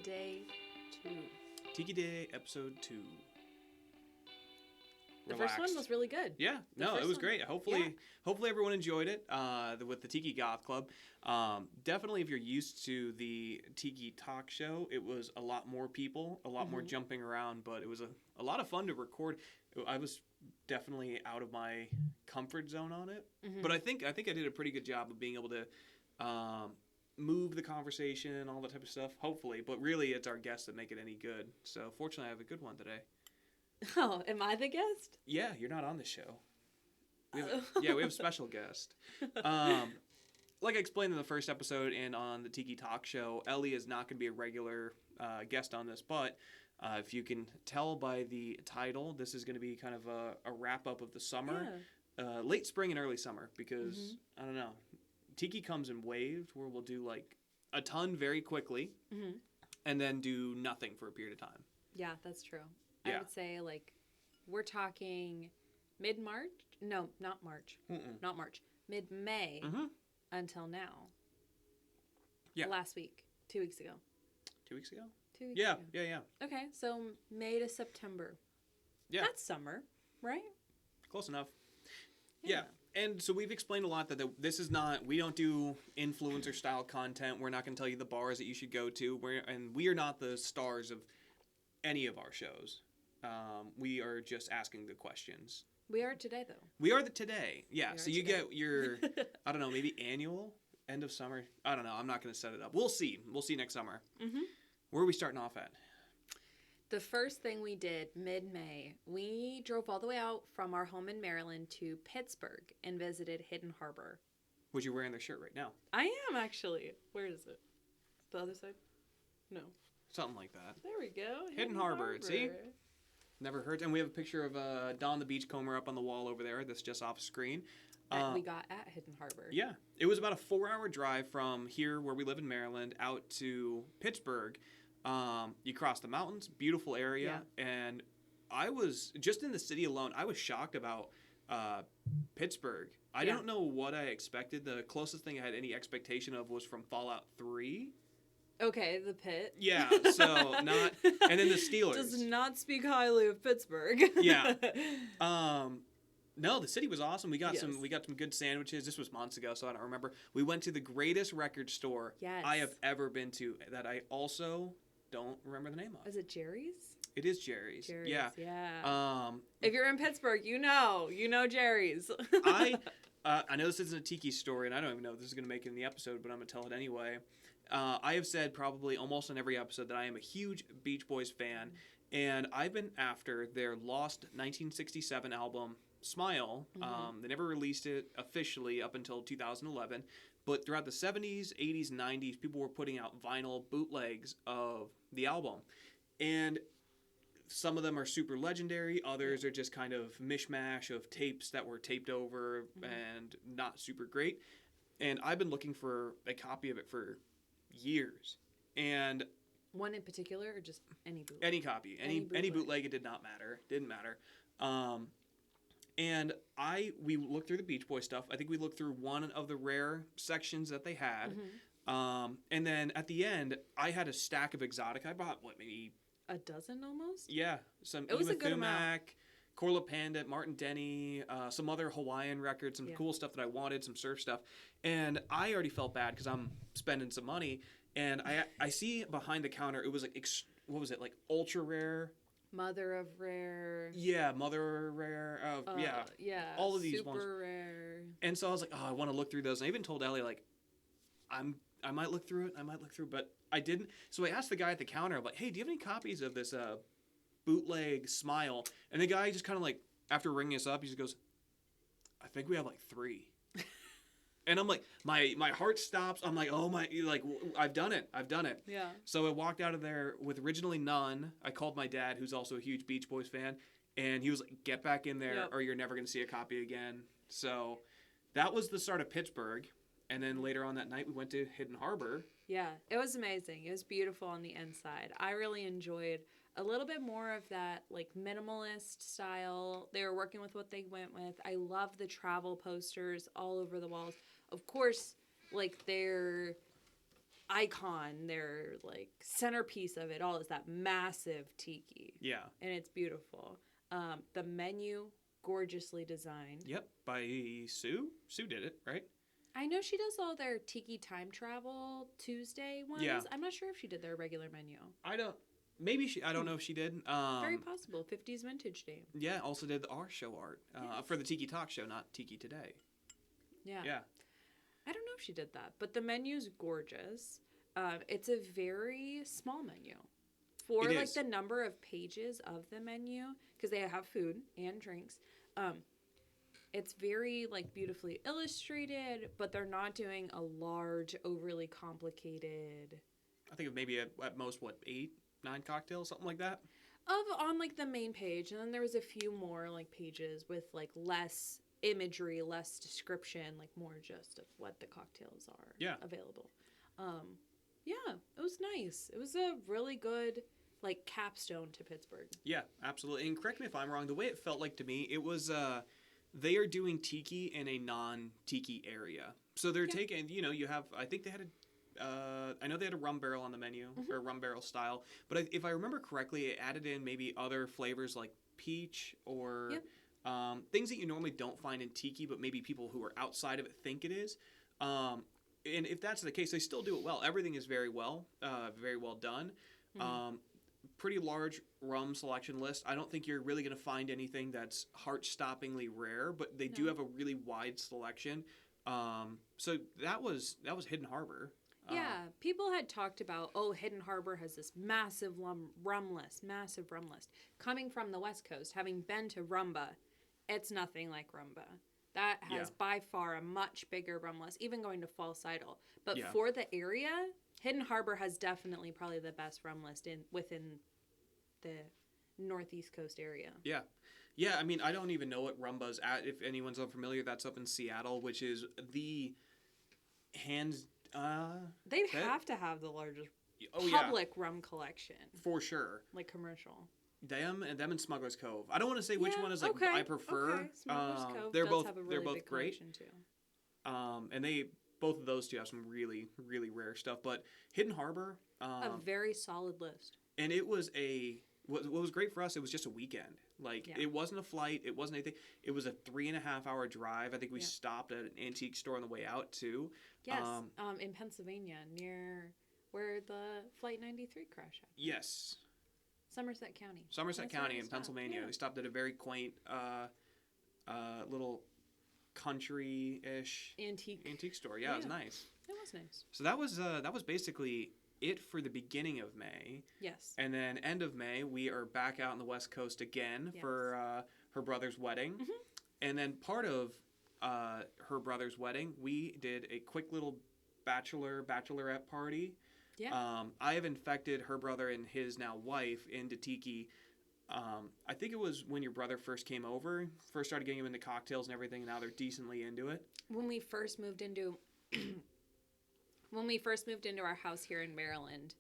Day 2. Tiki Day Episode 2. The first one was really good. Yeah, it was great. Hopefully everyone enjoyed it with the Tiki Goth Club. Definitely, if you're used to the Tiki Talk Show, it was a lot more people, a lot more jumping around, but it was a lot of fun to record. I was definitely out of my comfort zone on it, but I think I did a pretty good job of being able to move the conversation and all that type of stuff, hopefully. But really, it's our guests that make it any good. So fortunately, I have a good one today. Oh, am I the guest? Yeah, you're not on the show. We have a special guest. Like I explained in the first episode and on the Tiki Talk Show, Ellie is not going to be a regular guest on this, but if you can tell by the title, this is going to be kind of a wrap-up of the summer, late spring and early summer, because, I don't know, Tiki comes in waves where we'll do like a ton very quickly and then do nothing for a period of time. Yeah, that's true. Yeah. I would say, like, we're talking mid-March? No, not March. Not March. Mid-May until now. Yeah. Last week. 2 weeks ago. 2 weeks ago? 2 weeks ago. Yeah. Okay, so May to September. Yeah. That's summer, right? Close enough. Yeah. And so we've explained a lot that this is not, we don't do influencer style content. We're not going to tell you the bars that you should go to. We are not the stars of any of our shows. We are just asking the questions. We are today, though. We are today. Yeah. So you today. get your, I don't know, maybe annual, end of summer. I don't know. I'm not going to set it up. We'll see. We'll see next summer. Where are we starting off at? The first thing we did mid-May, we drove all the way out from our home in Maryland to Pittsburgh and visited Hidden Harbor. Which you're wearing their shirt right now. I am, actually. Where is it? The other side? No. Something like that. There we go. Hidden Harbor. See? Never heard. And we have a picture of Don the Beachcomber up on the wall over there. That's just off screen. That we got at Hidden Harbor. Yeah. It was about a 4-hour drive from here, where we live in Maryland, out to Pittsburgh. You cross the mountains, beautiful area. Yeah. And I was, just in the city alone, I was shocked about Pittsburgh. I don't know what I expected. The closest thing I had any expectation of was from Fallout 3. Okay, the Pit. Yeah, so not, and then the Steelers. Does not speak highly of Pittsburgh. Yeah. No, the city was awesome. We got some good sandwiches. This was months ago, so I don't remember. We went to the greatest record store I have ever been to that I also don't remember the name of. Is it Jerry's? It is Jerry's. Yeah. If you're in Pittsburgh, you know Jerry's. I know this isn't a Tiki story, and I don't even know if this is going to make it in the episode, but I'm going to tell it anyway. I have said probably almost in every episode that I am a huge Beach Boys fan, and I've been after their lost 1967 album, Smile. They never released it officially up until 2011, but throughout the 70s, 80s, and 90s, people were putting out vinyl bootlegs of the album. And some of them are super legendary, others are just kind of mishmash of tapes that were taped over and not super great. And I've been looking for a copy of it for years. And one in particular, or just any bootleg? Any copy. Any bootleg, it didn't matter. And we looked through the Beach Boy stuff. I think we looked through one of the rare sections that they had. And then at the end, I had a stack of exotic. I bought, maybe a dozen almost? Yeah. Some it was a good amount. Corla Pandit, Martin Denny, some other Hawaiian records, some cool stuff that I wanted, some surf stuff. And I already felt bad because I'm spending some money. And I see behind the counter, it was like, what was it, like ultra rare? Mother of Rare. Yeah, Mother of Rare. Yeah. All of these super ones. Super rare. And so I was like, I want to look through those. And I even told Ellie, like, I might look through it, but I didn't. So I asked the guy at the counter, I'm like, hey, do you have any copies of this bootleg Smile? And the guy just kind of like, after ringing us up, he just goes, I think we have like 3. And I'm like, my heart stops. I'm like, oh my, like, I've done it. Yeah. So I walked out of there with originally none. I called my dad, who's also a huge Beach Boys fan, and he was like, get back in there or you're never going to see a copy again. So that was the start of Pittsburgh. And then later on that night, we went to Hidden Harbor. Yeah, it was amazing. It was beautiful on the inside. I really enjoyed a little bit more of that, like, minimalist style. They were working with what they went with. I love the travel posters all over the walls. Of course, like, their icon, their like centerpiece of it all is that massive tiki. Yeah. And it's beautiful. The menu, gorgeously designed. Yep. By Sue. Sue did it, right? I know she does all their tiki time travel Tuesday ones. Yeah. I'm not sure if she did their regular menu. I don't. Maybe she. I don't know if she did. Very possible. 50s vintage day. Yeah. Also did our show art Yes. for the Tiki Talk show, not Tiki Today. Yeah. Yeah. I don't know if she did that, but the menu's gorgeous. It's a very small menu for It like is. the number of pages of the menu, because they have food and drinks. It's very like beautifully illustrated, but they're not doing a large, overly complicated I think of maybe at most 8, 9 cocktails, something like that. on like the main page, and then there was a few more like pages with like less imagery, less description, like more just of what the cocktails are available. Yeah, it was nice. It was a really good like capstone to Pittsburgh. Yeah, absolutely. And correct me if I'm wrong. The way it felt like to me, it was they are doing tiki in a non-tiki area. So they're taking, you have. I think they had I know they had a rum barrel on the menu, or rum barrel style. But if I remember correctly, it added in maybe other flavors like peach or things that you normally don't find in tiki, but maybe people who are outside of it think it is. And if that's the case, they still do it well. Everything is very well done. Pretty large rum selection list. I don't think you're really going to find anything that's heart-stoppingly rare, but they do have a really wide selection. So that was Hidden Harbor. Yeah, people had talked about, Hidden Harbor has this massive rum list. Coming from the West Coast, having been to Rumba, it's nothing like Rumba. That has by far a much bigger rum list, even going to False Idol. But for the area, Hidden Harbor has definitely probably the best rum list within the Northeast Coast area. Yeah. Yeah, I mean, I don't even know what Rumba's at. If anyone's unfamiliar, that's up in Seattle, which is the hands... They'd have to have the largest public rum collection. For sure. Like commercial. Them and Smuggler's Cove. I don't want to say which one is like I prefer. Okay. Smuggler's Cove they're does both have a really they're both big great. collection too. And both of those two have some really, really rare stuff. But Hidden Harbor, a very solid list. And it was what was great for us. It was just a weekend. Like it wasn't a flight. It wasn't anything. It was a 3.5-hour drive. I think we stopped at an antique store on the way out too. Yes, in Pennsylvania, near where the Flight 93 crash happened. Yes. Somerset County. Somerset County in Pennsylvania. We stopped at a very quaint little country-ish antique store. Yeah, it was nice. It was nice. So that was basically it for the beginning of May. Yes. And then end of May, we are back out on the West Coast again for her brother's wedding. Mm-hmm. And then part of her brother's wedding, we did a quick little bachelorette party. Yeah. I have infected her brother and his now wife into tiki. I think it was when your brother first came over, first started getting him into cocktails and everything, and now they're decently into it. When we first moved into our house here in Maryland,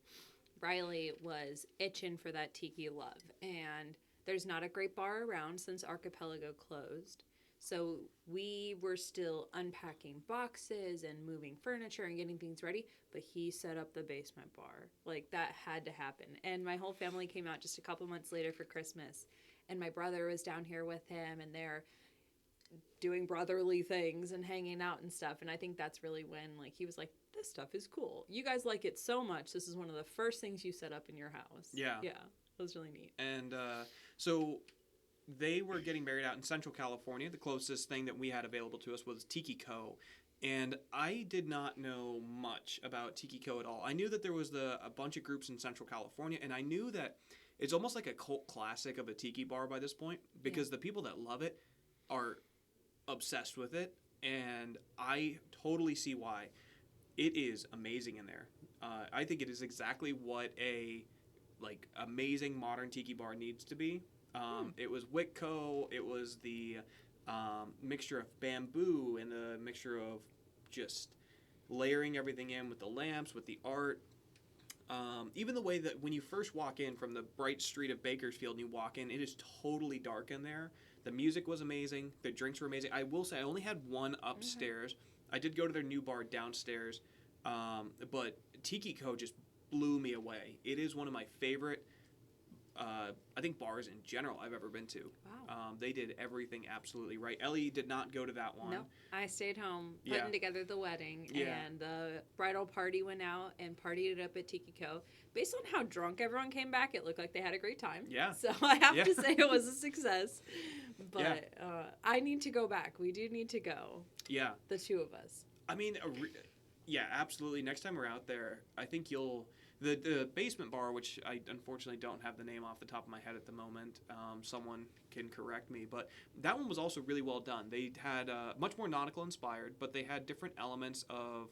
Riley was itching for that tiki love, and there's not a great bar around since Archipelago closed. So we were still unpacking boxes and moving furniture and getting things ready, but he set up the basement bar. Like, that had to happen. And my whole family came out just a couple months later for Christmas, and my brother was down here with him, and they're doing brotherly things and hanging out and stuff. And I think that's really when, like, he was like, this stuff is cool. You guys like it so much. This is one of the first things you set up in your house. Yeah. Yeah. It was really neat. And so they were getting married out in Central California. The closest thing that we had available to us was Tiki Co. And I did not know much about Tiki Co at all. I knew that there was a bunch of groups in Central California, and I knew that it's almost like a cult classic of a tiki bar by this point, because the people that love it are obsessed with it, and I totally see why. It is amazing in there. I think it is exactly what a amazing modern tiki bar needs to be. It was Witco. It was the mixture of bamboo and the mixture of just layering everything in with the lamps, with the art. Even the way that when you first walk in from the bright street of Bakersfield and you walk in, it is totally dark in there. The music was amazing. The drinks were amazing. I will say I only had one upstairs. I did go to their new bar downstairs, but Tiki Co. just blew me away. It is one of my favorite, I think, bars in general I've ever been to. Wow. They did everything absolutely right. Ellie did not go to that one. No, I stayed home putting Yeah. together the wedding, Yeah. and the bridal party went out and partied it up at Tiki Co. Based on how drunk everyone came back, it looked like they had a great time. Yeah. So I have Yeah. to say it was a success. Yeah. But I need to go back. We do need to go, Yeah. the two of us. I mean, yeah, absolutely. Next time we're out there, I think you'll... The basement bar, which I unfortunately don't have the name off the top of my head at the moment, someone can correct me, but that one was also really well done. They had much more nautical inspired, but they had different elements of,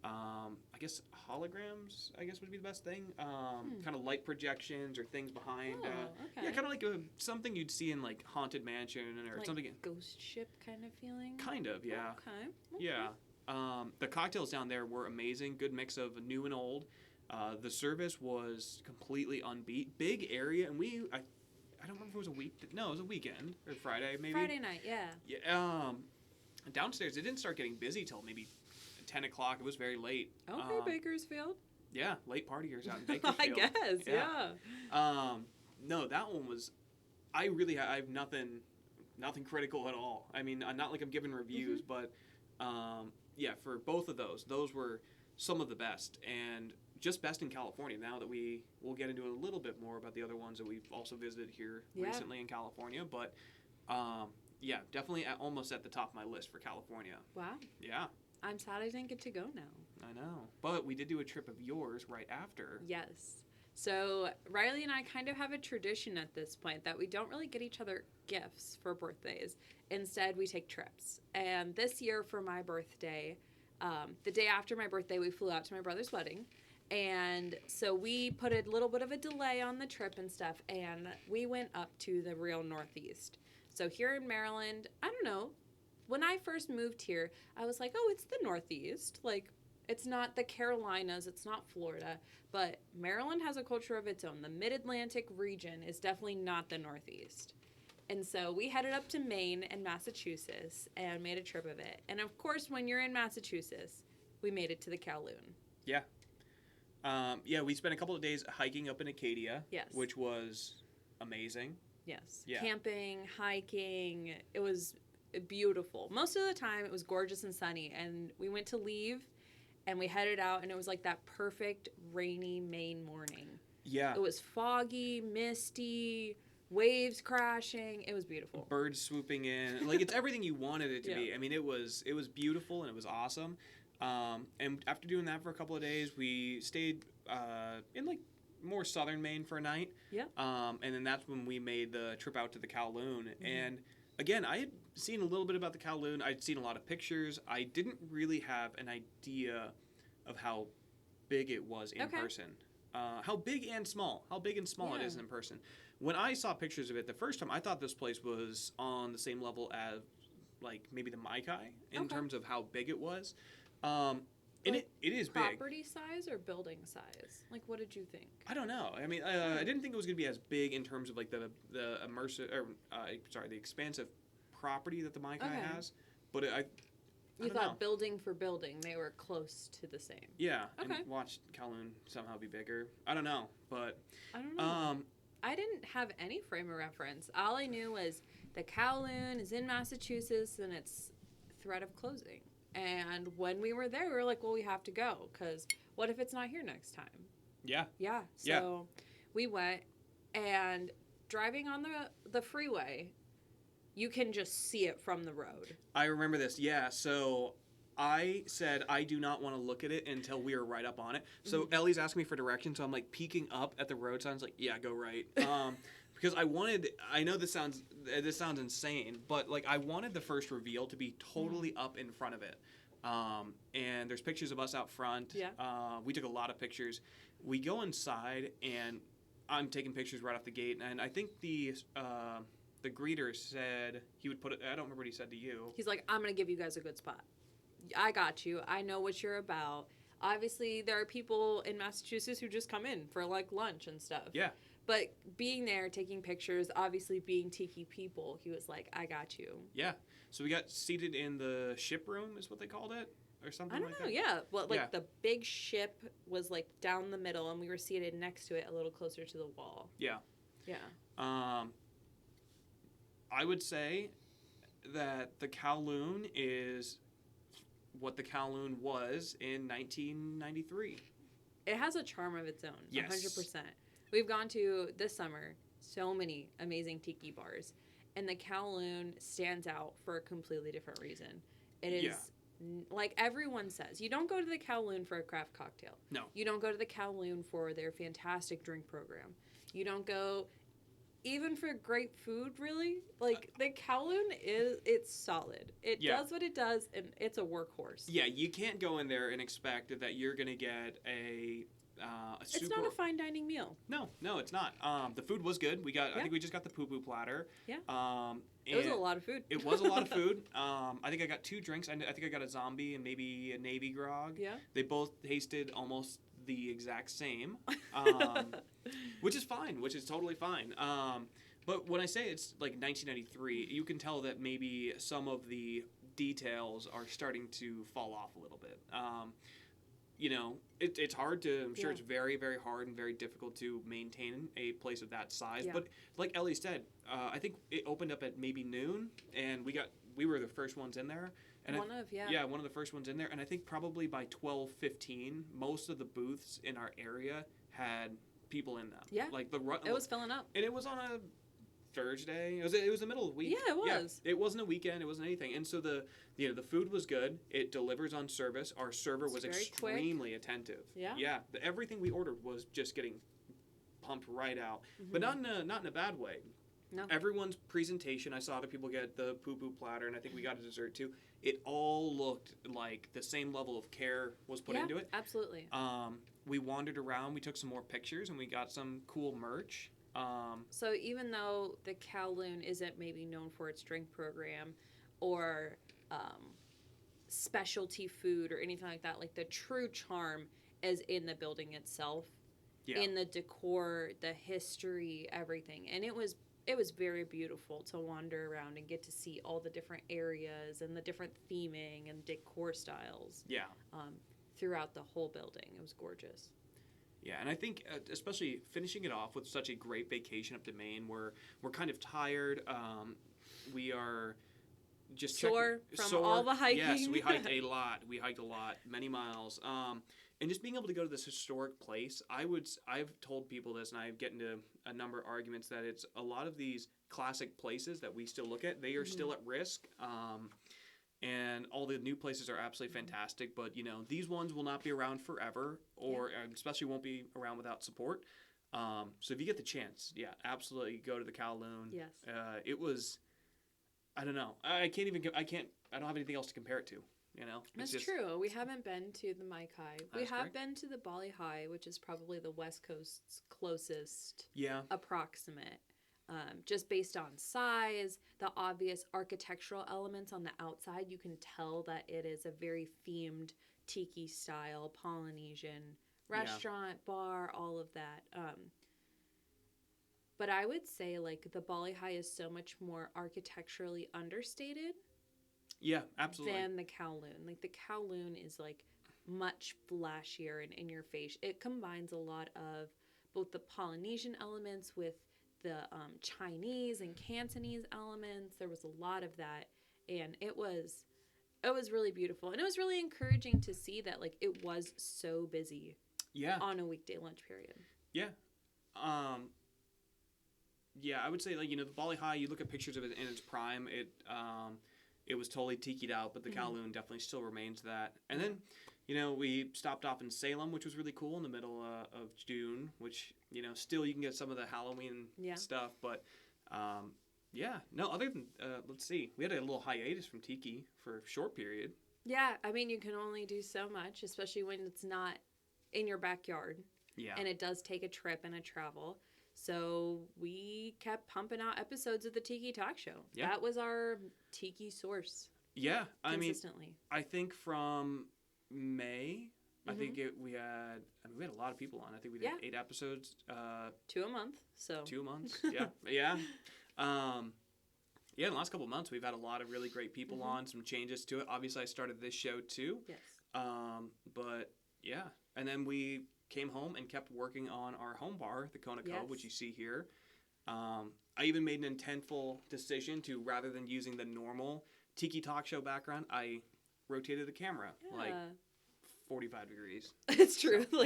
I guess, holograms, I guess would be the best thing. Kind of light projections or things behind. Oh, okay. Yeah, kind of like something you'd see in like Haunted Mansion or Like something. ghost ship kind of feeling? Kind of, yeah. Okay. Yeah. The cocktails down there were amazing. Good mix of new and old. The service was completely unbeat. Big area, and I don't remember if it was a week. No, it was a weekend or Friday maybe. Friday night, yeah. Yeah. Downstairs, it didn't start getting busy till maybe 10 o'clock. It was very late. Okay, Bakersfield. Yeah, late partiers out in Bakersfield. I guess, yeah. No, that one was. I have nothing critical at all. I mean, not like I'm giving reviews, but yeah, for both of those were some of the best, and just best in California. Now that we'll get into a little bit more about the other ones that we've also visited here recently in California, but yeah, definitely almost at the top of my list for California. Wow. Yeah. I'm sad I didn't get to go now. I know. But we did do a trip of yours right after. Yes. So Riley and I kind of have a tradition at this point that we don't really get each other gifts for birthdays. Instead, we take trips. And this year for my birthday, the day after my birthday, we flew out to my brother's wedding. And so we put a little bit of a delay on the trip and stuff, and we went up to the real Northeast. So here in Maryland, I don't know, when I first moved here, I was like, oh, it's the Northeast. Like, it's not the Carolinas, it's not Florida, but Maryland has a culture of its own. The Mid-Atlantic region is definitely not the Northeast. And so we headed up to Maine and Massachusetts and made a trip of it. And of course, when you're in Massachusetts, we made it to the Kowloon. Yeah. Yeah, we spent a couple of days hiking up in Acadia, Yes. which was amazing. Yes. Yeah. Camping, hiking, it was beautiful. Most of the time, it was gorgeous and sunny. And we went to leave, and we headed out, and it was like that perfect rainy Maine morning. Yeah. It was foggy, misty, waves crashing. It was beautiful. Birds swooping in. Like, it's everything you wanted it to Yeah. be. I mean, it was beautiful, and it was awesome. And after doing that for a couple of days, we stayed in, like, more southern Maine for a night. Yeah. And then that's when we made the trip out to the Kowloon. Mm-hmm. And, again, I had seen a little bit about the Kowloon. I'd seen a lot of pictures. I didn't really have an idea of how big it was in person. How big and small it is in person. When I saw pictures of it the first time, I thought this place was on the same level as, like, maybe the Maikai in terms of how big it was. And it is big. Property size or building size? Like, what did you think? I don't know. I mean, I didn't think it was going to be as big in terms of, like, the immersive, or, the expansive property that the Maikai has. But I You thought know. building for building, they were close to the same. Yeah, Okay. and watched Kowloon somehow be bigger. I don't know, but I don't know. I didn't have any frame of reference. All I knew was the Kowloon is in Massachusetts and it's threat of closing. And when we were there, we were like, well, we have to go because what if it's not here next time? yeah, Yeah. So we went, and driving on the freeway, you can just see it from the road. I remember this. Yeah, so I said I do not want to look at it until we are right up on it. So Ellie's asking me for directions, so I'm like peeking up at the road signs, like, yeah, go right. Because I know this sounds insane, but like I wanted the first reveal to be totally up in front of it. And there's pictures of us out front. Yeah. We took a lot of pictures. We go inside, and I'm taking pictures right off the gate, and I think the greeter said he would put it. I don't remember what he said to you. He's like, I'm going to give you guys a good spot. I got you. I know what you're about. Obviously, there are people in Massachusetts who just come in for, like, lunch and stuff. Yeah. But being there, taking pictures, obviously being Tiki people, he was like, I got you. Yeah. So we got seated in the ship room, is what they called it. or something I don't like know. that? Yeah. Well, like Yeah. the big ship was like down the middle, and we were seated next to it, a little closer to the wall. Yeah. Yeah. I would say that the Kowloon is what the Kowloon was in 1993. It has a charm of its own. Yes. 100%. We've gone to this summer so many amazing tiki bars, and the Kowloon stands out for a completely different reason. It is like everyone says, you don't go to the Kowloon for a craft cocktail. No. You don't go to the Kowloon for their fantastic drink program. You don't go even for great food, really. Like the Kowloon it's solid. It does what it does, and it's a workhorse. Yeah, you can't go in there and expect that you're gonna get a super... It's not a fine dining meal. No, it's not. The food was good. I think we just got the poo-poo platter. Yeah. It was a lot of food. It was a lot of food. I think I got 2 drinks. I think I got a zombie and maybe a navy grog. Yeah. They both tasted almost the exact same, which is fine, which is totally fine. But when I say it's like 1993, you can tell that maybe some of the details are starting to fall off a little bit. It's hard to, I'm sure it's very, very hard and very difficult to maintain a place of that size. Yeah. But like Ellie said, I think it opened up at maybe noon, and we were the first ones in there. And one of the first ones in there. And I think probably by 12:15, most of the booths in our area had people in them. Yeah. It was filling up. And it was on a Thursday. It was the middle of the week. Yeah, it was. Yeah, it wasn't a weekend. It wasn't anything. And so the food was good. It delivers on service. Our server was extremely attentive. Yeah. Yeah. Everything we ordered was just getting pumped right out, but not in a bad way. No. Everyone's presentation. I saw other people get the poo-poo platter, and I think we got a dessert too. It all looked like the same level of care was put into it. Absolutely. We wandered around. We took some more pictures, and we got some cool merch. So even though the Kowloon isn't maybe known for its drink program or specialty food or anything like that, like the true charm is in the building itself, in the decor, the history, everything. And it was very beautiful to wander around and get to see all the different areas and the different theming and decor styles. Yeah. Throughout the whole building. It was gorgeous. Yeah, and I think especially finishing it off with such a great vacation up to Maine, we're kind of tired. We are just sore from all the hiking. Yes, we hiked a lot. Many miles. And just being able to go to this historic place, I've told people this, and I get into a number of arguments that it's a lot of these classic places that we still look at, they are still at risk. And all the new places are absolutely fantastic, but these ones will not be around forever, or especially won't be around without support. So if you get the chance, absolutely go to the Kowloon. Yes. It was, I don't know, I don't have anything else to compare it to. That's true. We haven't been to the Mai Kai. We have been to the Bali Hai, which is probably the West Coast's closest approximate. Just based on size, the obvious architectural elements on the outside, you can tell that it is a very themed tiki style Polynesian restaurant, bar, all of that. But I would say like the Bali Hai is so much more architecturally understated. Yeah, absolutely. Than the Kowloon. Like the Kowloon is like much flashier and in your face. It combines a lot of both the Polynesian elements with the Chinese and Cantonese elements. There was a lot of that, and it was really beautiful, and it was really encouraging to see that like it was so busy. Yeah. On a weekday lunch period. Yeah. I would say like the Bali Hai. You look at pictures of it in its prime. It was totally tikied out, but the Kowloon definitely still remains that. And then, we stopped off in Salem, which was really cool in the middle of June, which, still you can get some of the Halloween stuff. But, other than, let's see, we had a little hiatus from Tiki for a short period. Yeah, I mean, you can only do so much, especially when it's not in your backyard. Yeah. And it does take a trip and a travel. So we kept pumping out episodes of the Tiki Talk Show. Yeah. That was our Tiki source. Yeah. Consistently. I think from May, I think we had a lot of people on. I think we did 8 episodes. 2 a month. So 2 months. Yeah. Yeah. Yeah, in the last couple of months, we've had a lot of really great people on, some changes to it. Obviously, I started this show too. Yes. But yeah, and then we came home and kept working on our home bar, the Kona Cove, which you see here. I even made an intentful decision to, rather than using the normal Tiki Talk Show background, I rotated the camera like 45 degrees. It's true. So,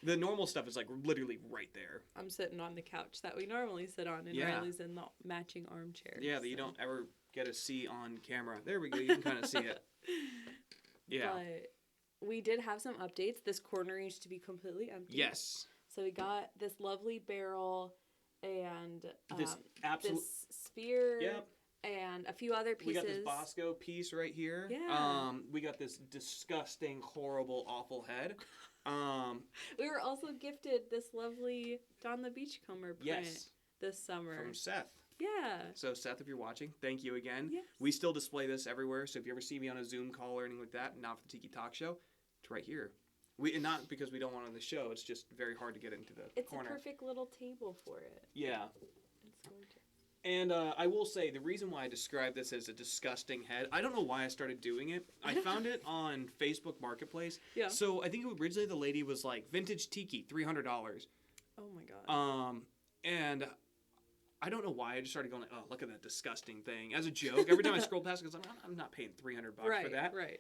the normal stuff is like literally right there. I'm sitting on the couch that we normally sit on, and Riley's in the matching armchair. Yeah, that you don't ever get to see on camera. There we go. You can kind of see it. Yeah. But we did have some updates. This corner used to be completely empty. Yes. So we got this lovely barrel and this sphere. Yep. And a few other pieces. We got this Bosco piece right here. Yeah. We got this disgusting, horrible, awful head. We were also gifted this lovely Don the Beachcomber print this summer. From Seth. Yeah. So, Seth, if you're watching, thank you again. Yes. We still display this everywhere, so if you ever see me on a Zoom call or anything like that, not for the Tiki Talk Show, it's right here. And not because we don't want it on the show, it's just very hard to get into the corner. It's a perfect little table for it. Yeah. It's gorgeous. And I will say, the reason why I describe this as a disgusting head, I don't know why I started doing it. I found it on Facebook Marketplace. Yeah. So I think originally the lady was like, vintage tiki, $300. Oh my god. And I don't know why I just started going, like, oh, look at that disgusting thing. As a joke, every time I scroll past it, because I'm not paying $300 for that. Right.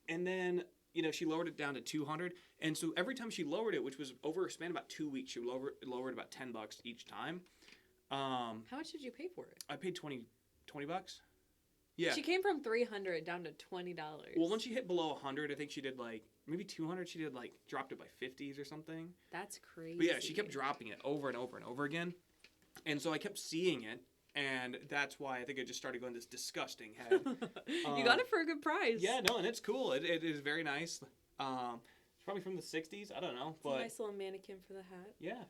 And then, she lowered it down to $200. And so every time she lowered it, which was over a span of about 2 weeks, she lowered about $10 each time. How much did you pay for it? I paid $20. Yeah. She came from $300 down to $20. Well, when she hit below 100, I think she did like maybe 200. She did like dropped it by 50s or something. That's crazy. But yeah, she kept dropping it over and over and over again, and so I kept seeing it, and that's why I think I just started going this disgusting head. You got it for a good price. Yeah, no, and it's cool. It is very nice. It's probably from the 60s. I don't know, but it's a nice little mannequin for the hat. Yeah.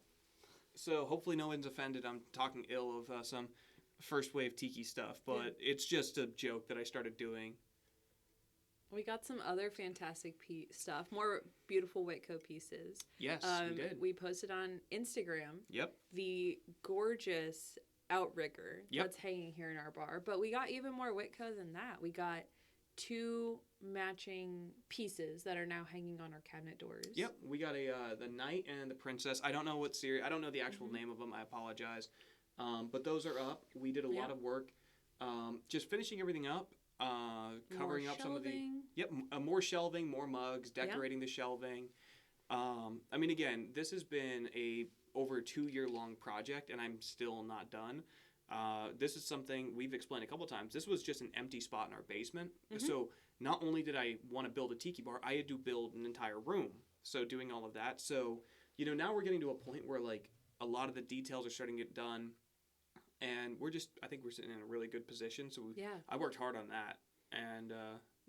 So hopefully no one's offended. I'm talking ill of some first wave tiki stuff, but it's just a joke that I started doing. We got some other fantastic stuff, more beautiful Whitco pieces. Yes, we did. We posted on Instagram. Yep. The gorgeous outrigger that's hanging here in our bar, but we got even more Whitco than that. We got 2 matching pieces that are now hanging on our cabinet doors. Yep, we got the Knight and the Princess. I don't know what series. I don't know the actual name of them. I apologize. But those are up. We did a lot of work, just finishing everything up, covering up some of the. Yep, more shelving, more mugs, decorating the shelving. I mean, again, this has been over a 2-year-long project, and I'm still not done. This is something we've explained a couple times. This was just an empty spot in our basement. So not only did I want to build a tiki bar, I had to build an entire room. So doing all of that. So, now we're getting to a point where like a lot of the details are starting to get done. And I think we're sitting in a really good position. So I worked hard on that. And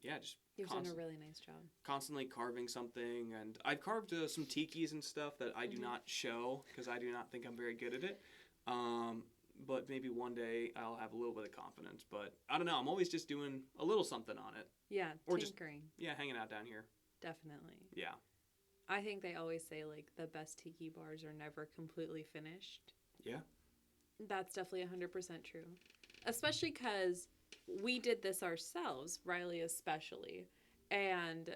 just you've done a really nice job. Constantly carving something. And I've carved some tikis and stuff that I do not show because I do not think I'm very good at it. But maybe one day I'll have a little bit of confidence. But I don't know. I'm always just doing a little something on it. Yeah, or tinkering. Just, hanging out down here. Definitely. Yeah. I think they always say, like, the best tiki bars are never completely finished. Yeah. That's definitely 100% true. Especially because we did this ourselves, Riley especially. And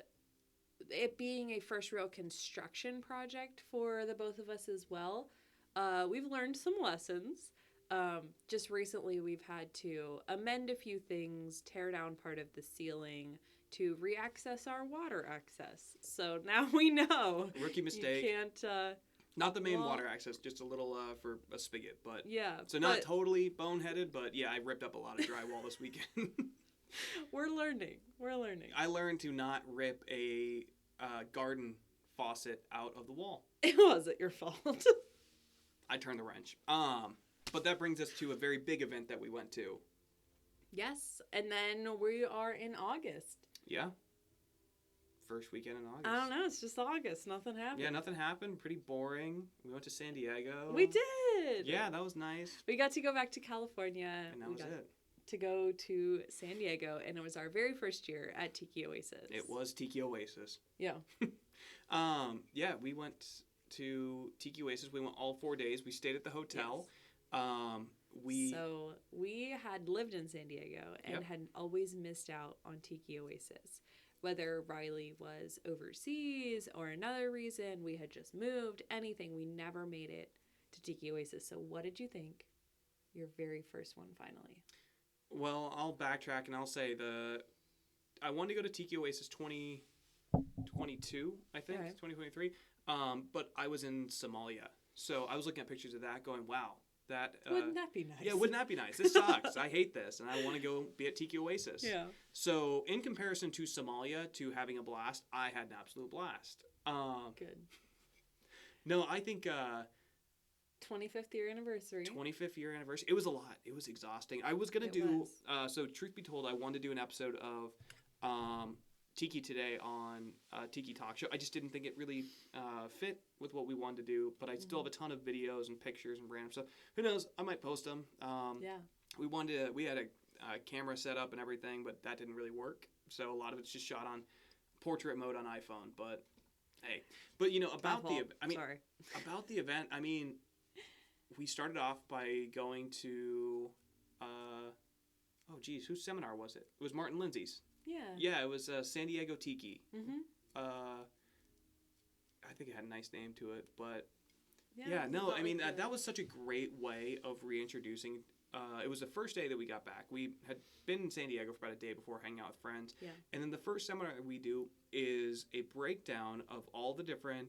it being a first real construction project for the both of us as well, we've learned some lessons. Just recently we've had to amend a few things, tear down part of the ceiling to re-access our water access. So now we know. Rookie mistake. You can't... not the main water access, just a little for a spigot. But yeah. So not totally boneheaded, but yeah, I ripped up a lot of drywall this weekend. We're learning. I learned to not rip a garden faucet out of the wall. It wasn't your fault. I turned the wrench. But that brings us to a very big event that we went to. Yes, and then we are in August. Yeah. First weekend in August. I don't know. It's just August. Nothing happened. Yeah, nothing happened. Pretty boring. We went to San Diego. We did. Yeah, that was nice. We got to go back to California. And that was it. To go to San Diego, and it was our very first year at Tiki Oasis. It was Tiki Oasis. Yeah. Yeah, we went to Tiki Oasis. We went all 4 days. We stayed at the hotel. Yes. So we had lived in San Diego and had always missed out on Tiki Oasis. Whether Riley was overseas or another reason, we had just moved, anything, we never made it to Tiki Oasis. So what did you think? Your very first one, finally. Well, I'll backtrack and I'll say I wanted to go to Tiki Oasis 2022, I think, 2023. But I was in Somalia. So I was looking at pictures of that going, wow, that... wouldn't that be nice? Yeah, wouldn't that be nice? This sucks. I hate this. And I want to go be at Tiki Oasis. Yeah. So in comparison to Somalia, to having a blast, I had an absolute blast. Good. No, I think... 25th year anniversary. 25th year anniversary. It was a lot. It was exhausting. I was going to do... so truth be told, I wanted to do an episode of Tiki Today on Tiki Talk Show. I just didn't think it really fit with what we wanted to do, but I still have a ton of videos and pictures and random stuff. Who knows? I might post them. We had a camera set up and everything, but that didn't really work. So a lot of it's just shot on portrait mode on iPhone. But hey, but about the event. I mean, we started off by going to whose seminar was it? It was Martin Lindsay's. Yeah, it was San Diego Tiki. I think it had a nice name to it, but I mean, that was such a great way of reintroducing. It was the first day that we got back. We had been in San Diego for about a day before, hanging out with friends. Yeah. And then the first seminar that we do is a breakdown of all the different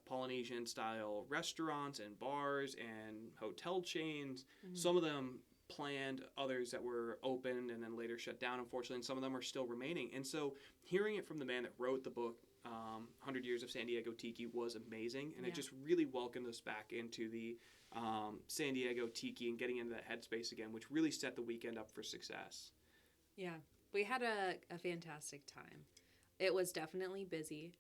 Polynesian-style restaurants and bars and hotel chains. Some of them planned, others that were open and then later shut down, unfortunately, and some of them are still remaining. And so hearing it from the man that wrote the book, 100 Years of San Diego Tiki, was amazing. And it just really welcomed us back into the San Diego Tiki and getting into that headspace again, which really set the weekend up for success. Yeah. We had a fantastic time. It was definitely busy.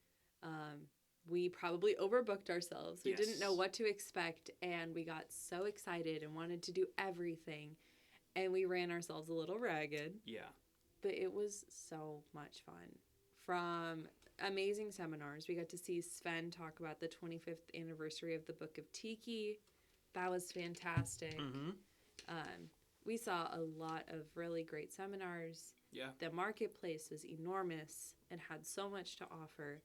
We probably overbooked ourselves. We didn't know what to expect, and we got so excited and wanted to do everything, and we ran ourselves a little ragged. Yeah. But it was so much fun. From amazing seminars, we got to see Sven talk about the 25th anniversary of the Book of Tiki. That was fantastic. We saw a lot of really great seminars. Yeah. The marketplace was enormous and had so much to offer.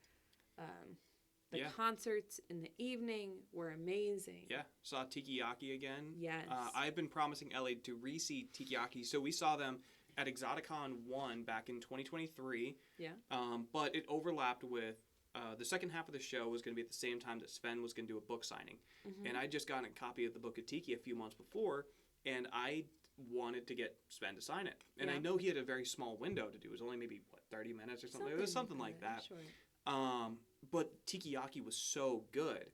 The concerts in the evening were amazing. Yeah. Saw Tikiyaki again. Yes. I've been promising Ellie to re-see Tikiyaki. So we saw them at Exoticon 1 back in 2023. Yeah. But it overlapped with the second half of the show was going to be at the same time that Sven was going to do a book signing. And I just got a copy of the Book of Tiki a few months before, and I wanted to get Sven to sign it. And I know he had a very small window to do. It was only maybe, 30 minutes or something? It was something like that. Sure. But Tikiyaki was so good.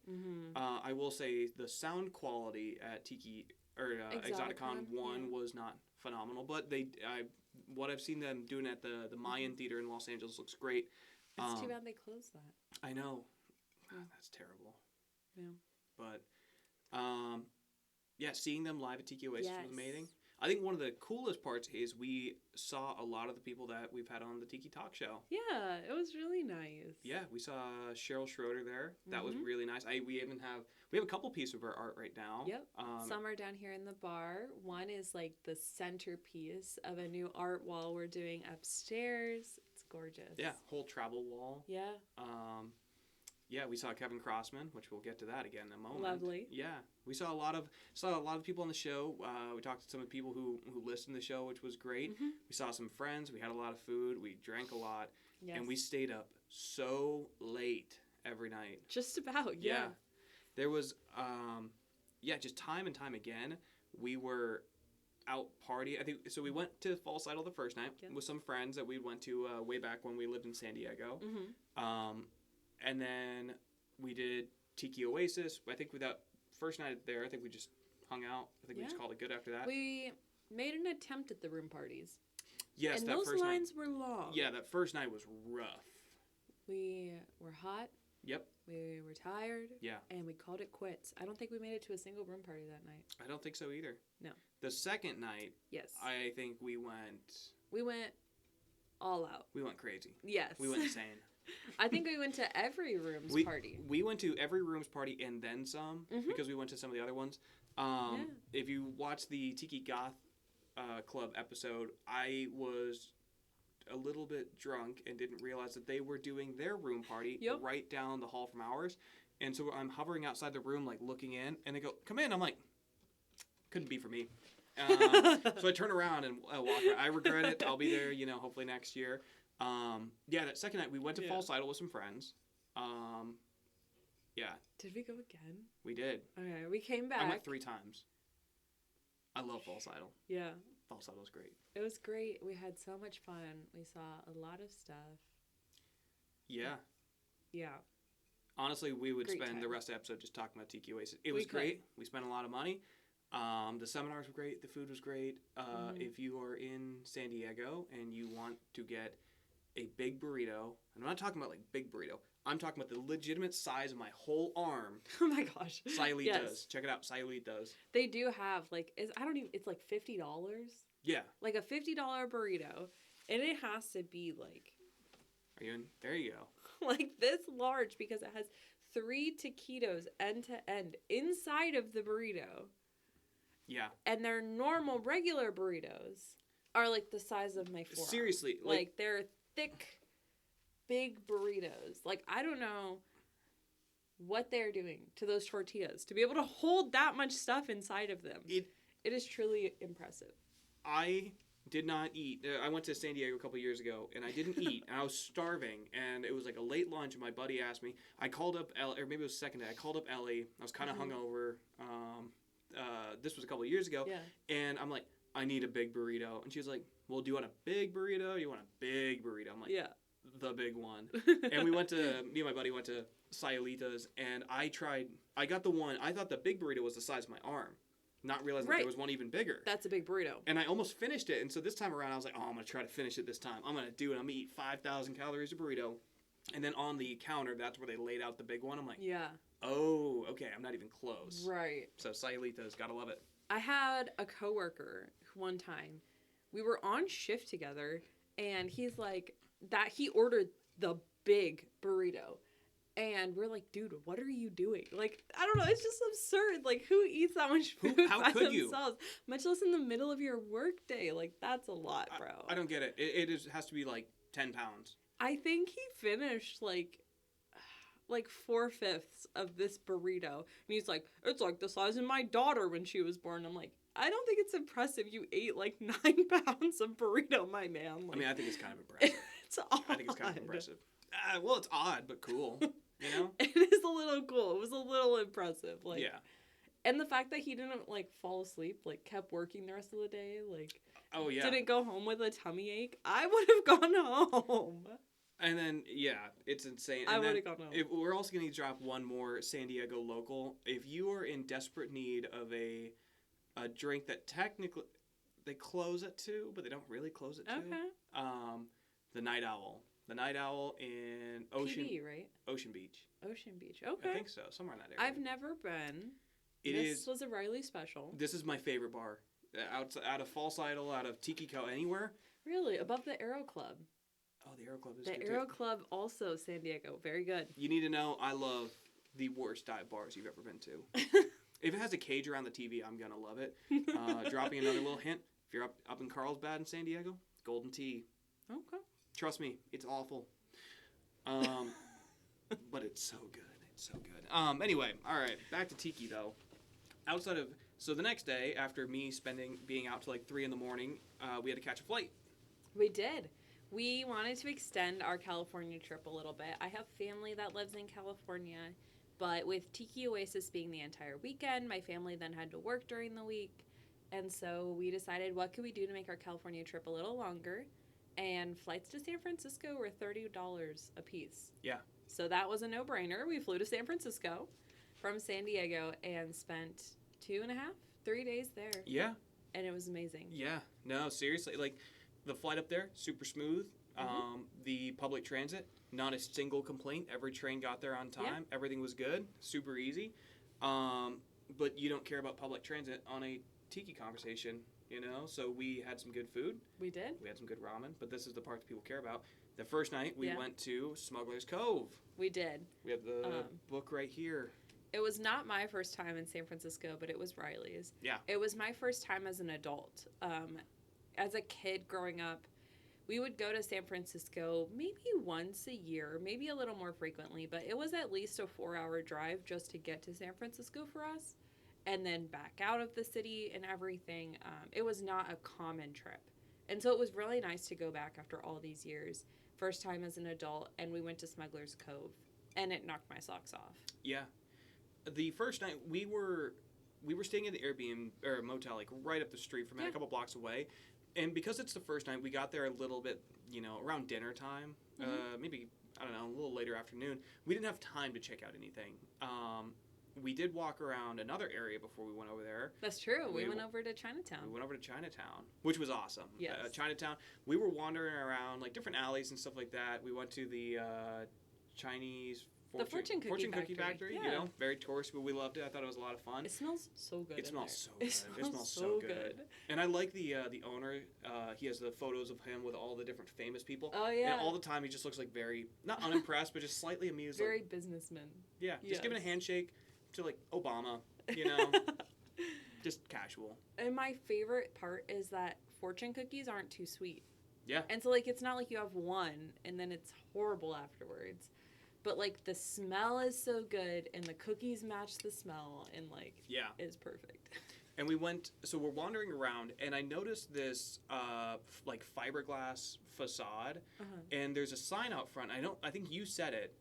I will say the sound quality at Exoticon 1 was not phenomenal, but what I've seen them doing at the Mayan Theater in Los Angeles looks great. It's too bad they closed that. I know. That's terrible. Yeah. But seeing them live at Tiki Oasis was amazing. I think one of the coolest parts is we saw a lot of the people that we've had on the Tiki Talk Show. Yeah, it was really nice. Yeah, we saw Cheryl Schroeder there. That was really nice. We have a couple pieces of her art right now. Yep. Some are down here in the bar. One is like the centerpiece of a new art wall we're doing upstairs. It's gorgeous. Yeah, whole travel wall. Yeah. Yeah, we saw Kevin Crossman, which we'll get to that again in a moment. Lovely. Yeah, we saw a lot of people on the show. We talked to some of the people who listened to the show, which was great. We saw some friends. We had a lot of food. We drank a lot, and we stayed up so late every night. Just about, yeah. There was, just time and time again, we were out partying. I think so. We went to False Idol the first night with some friends that we went to way back when we lived in San Diego. And then we did Tiki Oasis. I think with that first night there, I think we just hung out. I think we just called it good after that. We made an attempt at the room parties. Yes, and that those first lines night, were long. Yeah, that first night was rough. We were hot. Yep. We were tired. Yeah. And we called it quits. I don't think we made it to a single room party that night. I don't think so either. No. The second night, I think we went all out. We went crazy. Yes. We went insane. I think we went to every rooms party. We went to every rooms party and then some because we went to some of the other ones. If you watch the Tiki Goth Club episode, I was a little bit drunk and didn't realize that they were doing their room party right down the hall from ours. And so I'm hovering outside the room, like looking in, and they go, "Come in." I'm like, couldn't be for me. So I turn around and walk around. I regret it. I'll be there, hopefully next year. That second night we went to False Idol with some friends. Yeah. Did we go again? We did. Okay, we came back. I went 3 times. I love False Idol. Yeah. False Idol's great. It was great. We had so much fun. We saw a lot of stuff. Yeah. Yeah. Honestly, we would spend time. the rest of the episode just talking about Tiki Oasis. It was great. We spent a lot of money. The seminars were great. The food was great. If you are in San Diego and you want to get a big burrito, and I'm not talking about like big burrito. I'm talking about the legitimate size of my whole arm. Oh my gosh. Sayulita's. Yes. Check it out. Sayulita's. They do have it's like $50. Yeah. Like a $50 burrito. And it has to be like. Are you in? There you go. Like this large because it has 3 taquitos end to end inside of the burrito. Yeah. And their normal regular burritos are like the size of my forearm. Seriously. Like they're thick, big burritos. Like I don't know what they're doing to those tortillas to be able to hold that much stuff inside of them. It is truly impressive. I did not eat. I went to San Diego a couple years ago, and I didn't eat, and I was starving, and it was like a late lunch, and my buddy asked me. I called up Ellie, or maybe it was the second day. I called up Ellie. I was kind of hungover. This was a couple years ago, and I'm like, I need a big burrito, and she was like, well, do you want a big burrito? Or you want a big burrito? I'm like, the big one. And me and my buddy went to Sayulita's, and I got the one. I thought the big burrito was the size of my arm. Not realizing that there was one even bigger. That's a big burrito. And I almost finished it. And so this time around, I was like, I'm going to try to finish it this time. I'm going to do it. I'm going to eat 5,000 calories of burrito. And then on the counter, that's where they laid out the big one. I'm like, oh, okay. I'm not even close. Right. So Sayulita's, got to love it. I had a coworker one time. We were on shift together. And he's like, he ordered the big burrito. And we're like, dude, what are you doing? Like, I don't know. It's just absurd. Like, who eats that much food How could you? Much less in the middle of your work day. Like, that's a lot, bro. I don't get it. It has to be like 10 pounds. I think he finished like 4/5 of this burrito. And he's like, it's like the size of my daughter when she was born. I'm like, I don't think it's impressive. You ate like 9 pounds of burrito, my man. Like, I mean, I think it's kind of impressive. It's odd. I think it's kind of impressive. Well, it's odd, but cool. You know? It is a little cool. It was a little impressive. Like, yeah. And the fact that he didn't, like, fall asleep, like, kept working the rest of the day, like... Oh, yeah. Didn't go home with a tummy ache. I would have gone home. And then, it's insane. I would have gone home. We're also going to drop one more San Diego local. If you are in desperate need of a drink that technically... They close at 2, but they don't really close at 2. Okay. The Night Owl. The Night Owl in Ocean... PB, right? Ocean Beach. Ocean Beach, okay. I think so. Somewhere in that area. I've never been. This was a Riley special. This is my favorite bar. Out of False Idol, out of Tiki Co, anywhere. Really? Above the Aero Club. Oh, the Aero Club is good. The Aero Club, also San Diego. Very good. You need to know, I love the worst dive bars you've ever been to. If it has a cage around the TV, I'm going to love it. Dropping another little hint. If you're up in Carlsbad in San Diego, Golden Tea. Okay. Trust me, it's awful. But it's so good. It's so good. Anyway, all right, back to Tiki, though. So the next day, after me being out till like 3 in the morning, we had to catch a flight. We did. We wanted to extend our California trip a little bit. I have family that lives in California, but with Tiki Oasis being the entire weekend, my family then had to work during the week. And so we decided, what could we do to make our California trip a little longer? And flights to San Francisco were $30 a piece. Yeah. So that was a no-brainer. We flew to San Francisco from San Diego and spent 3 days there. Yeah. And it was amazing. Yeah. No, seriously. Like, the flight up there, super smooth. Mm-hmm. The public transit, not a single complaint. Every train got there on time. Yeah. Everything was good. Super easy. But you don't care about public transit on a Tiki conversation, you know? So we had some good food. We did. We had some good ramen. But this is the part that people care about. The first night, we went to Smuggler's Cove. We did. We have the book right here. It was not my first time in San Francisco, but it was Riley's. Yeah. It was my first time as an adult. As a kid growing up, we would go to San Francisco maybe once a year, maybe a little more frequently, but it was at least a 4-hour drive just to get to San Francisco for us and then back out of the city and everything. It was not a common trip. And so it was really nice to go back after all these years. First time as an adult, and we went to Smuggler's Cove, and it knocked my socks off. Yeah. The first night we were staying at the Airbnb or motel like right up the street from it, a couple blocks away. And because it's the first night, we got there a little bit, around dinner time, maybe, I don't know, a little later afternoon. We didn't have time to check out anything. We did walk around another area before we went over there. That's true. We went over to Chinatown. We went over to Chinatown, which was awesome. Yes. Chinatown, we were wandering around, like, different alleys and stuff like that. We went to the Chinese... Fortune Cookie Factory. Yeah. Very touristy, but we loved it. I thought it was a lot of fun. It smells so good. It smells so good. And I like the owner. He has the photos of him with all the different famous people. Oh yeah. And all the time he just looks like very not unimpressed, but just slightly amused. Very businessman. Yeah, just giving a handshake to like Obama. Just casual. And my favorite part is that fortune cookies aren't too sweet. Yeah. And so like it's not like you have one and then it's horrible afterwards. But, like, the smell is so good, and the cookies match the smell, and, like, it's perfect. And we're wandering around, and I noticed this, fiberglass facade, and there's a sign out front. I think you said it.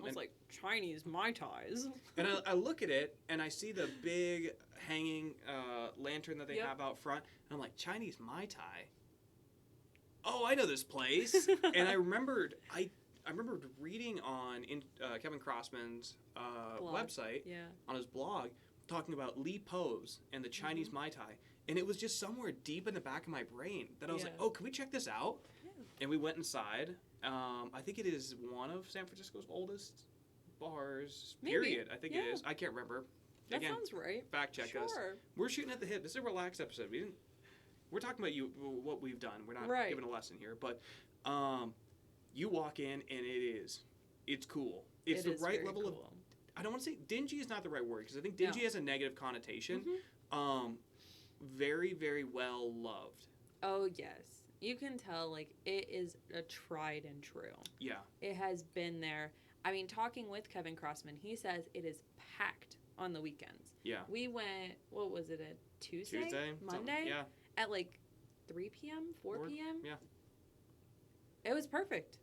It's like Chinese Mai Tais. And I look at it, and I see the big hanging lantern that they have out front, and I'm like, Chinese Mai Tai? Oh, I know this place. And I remembered reading on Kevin Crossman's website, on his blog, talking about Li Po's and the Chinese Mai Tai. And it was just somewhere deep in the back of my brain that I was like, oh, can we check this out? Yeah. And we went inside. I think it is one of San Francisco's oldest bars, period. I think it is. I can't remember. That sounds right. Fact check us. We're shooting at the hip. This is a relaxed episode. We're talking about what we've done. We're not giving a lesson here. But... you walk in, and it's cool. It's the right level of, I don't want to say, dingy is not the right word, because I think dingy has a negative connotation. Very, very well loved. Oh, yes. You can tell, like, it is a tried and true. Yeah. It has been there. I mean, talking with Kevin Crossman, he says it is packed on the weekends. Yeah. We went, what was it, a Tuesday? Monday? Yeah. At, like, 3 p.m., 4 p.m.? Yeah. It was perfect.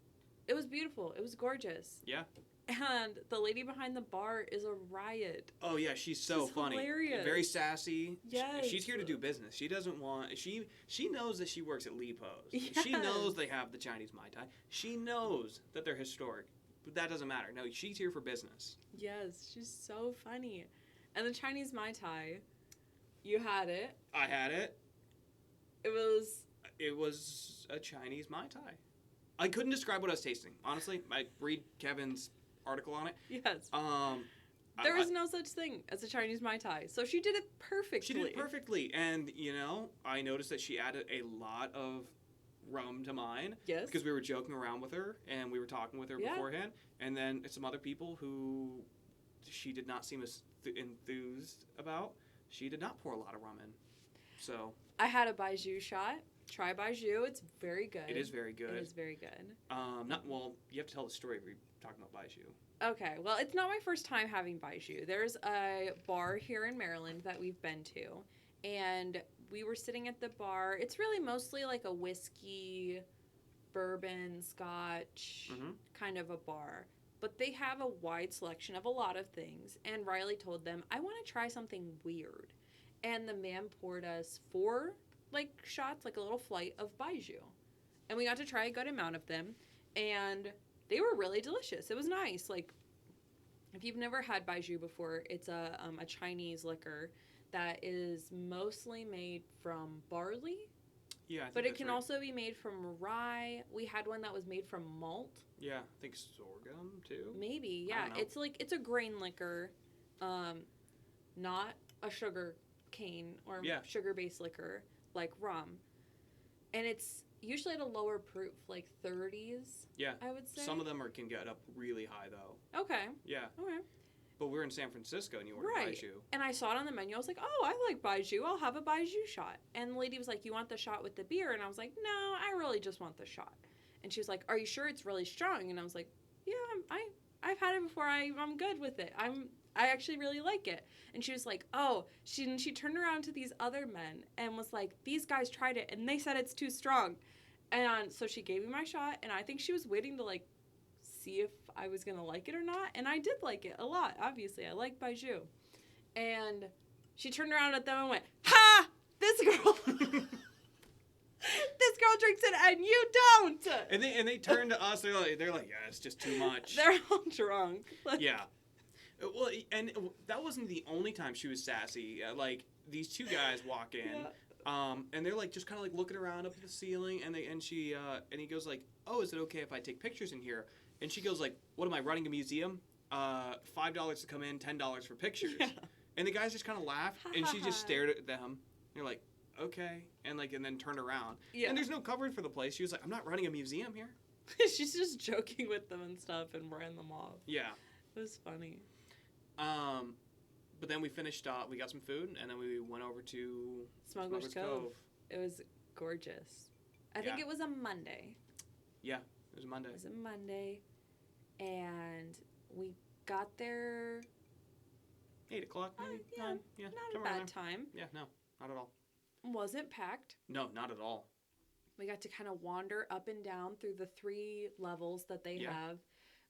It was beautiful. It was gorgeous. Yeah. And the lady behind the bar is a riot. Oh, yeah. She's so funny. Hilarious. Very sassy. Yes. She's here to do business. She doesn't want... She knows that she works at Li Po's. Yes. She knows they have the Chinese Mai Tai. She knows that they're historic. But that doesn't matter. No, she's here for business. Yes. She's so funny. And the Chinese Mai Tai, you had it. I had it. It was a Chinese Mai Tai. I couldn't describe what I was tasting. Honestly, I read Kevin's article on it. Yes. There is no such thing as a Chinese Mai Tai. So she did it perfectly. She did it perfectly. And, I noticed that she added a lot of rum to mine. Yes. Because we were joking around with her and we were talking with her beforehand. And then some other people who she did not seem as enthused about, she did not pour a lot of rum in. So. I had a baijiu shot. Try baijiu. It's very good. It is very good. It is very good. You have to tell the story if you're talking about baijiu. Okay. Well, it's not my first time having baijiu. There's a bar here in Maryland that we've been to, and we were sitting at the bar. It's really mostly like a whiskey, bourbon, scotch kind of a bar. But they have a wide selection of a lot of things, and Riley told them, I want to try something weird. And the man poured us 4 shots, like a little flight of baijiu. And we got to try a good amount of them. And they were really delicious. It was nice. Like, if you've never had baijiu before, it's a Chinese liquor that is mostly made from barley. Yeah, but it can also be made from rye. We had one that was made from malt. Yeah, I think sorghum, too. Maybe, yeah. It's a grain liquor, not a sugar cane or sugar-based liquor. Like rum. And it's usually at a lower proof, like 30s, I would say. Some of them can get up really high, though. Okay. Yeah. Okay. But we're in San Francisco and you ordered Right. Baiju. And I saw it on the menu. I was like, oh, I like Baiju. I'll have a Baiju shot. And the lady was like, you want the shot with the beer? And I was like, no, I really just want the shot. And she was like, are you sure it's really strong? And I was like, yeah, I've had it before. I'm good with it. I actually really like it. And she was like, oh, she turned around to these other men and was like, these guys tried it and they said it's too strong. And so she gave me my shot, and I think she was waiting to like see if I was gonna like it or not. And I did like it a lot. Obviously, I like Baiju. And she turned around at them and went, ha! This girl this girl drinks it and you don't. And they turn to us. They're like, yeah, it's just too much. They're all drunk. Yeah. Well, and that wasn't the only time she was sassy. Like, these two guys walk in, and they're like just kind of like looking around up at the ceiling, and he goes like, oh, is it okay if I take pictures in here? And she goes like, what am I, running a museum? $5 to come in, $10 for pictures. Yeah. And the guys just kind of laughed, and she just stared at them. They're like, okay, and then turned around. Yeah. And there's no cover for the place. She was like, I'm not running a museum here. She's just joking with them and stuff and ran them off. Yeah. It was funny. But then we finished up, we got some food, and then we went over to Smuggler's Cove. It was gorgeous. I think it was a Monday. Yeah, it was a Monday. It was a Monday, and we got there 8 o'clock, maybe? Yeah, not a bad time. Yeah, no, not at all. Wasn't packed. No, not at all. We got to kind of wander up and down through the 3 levels that they have.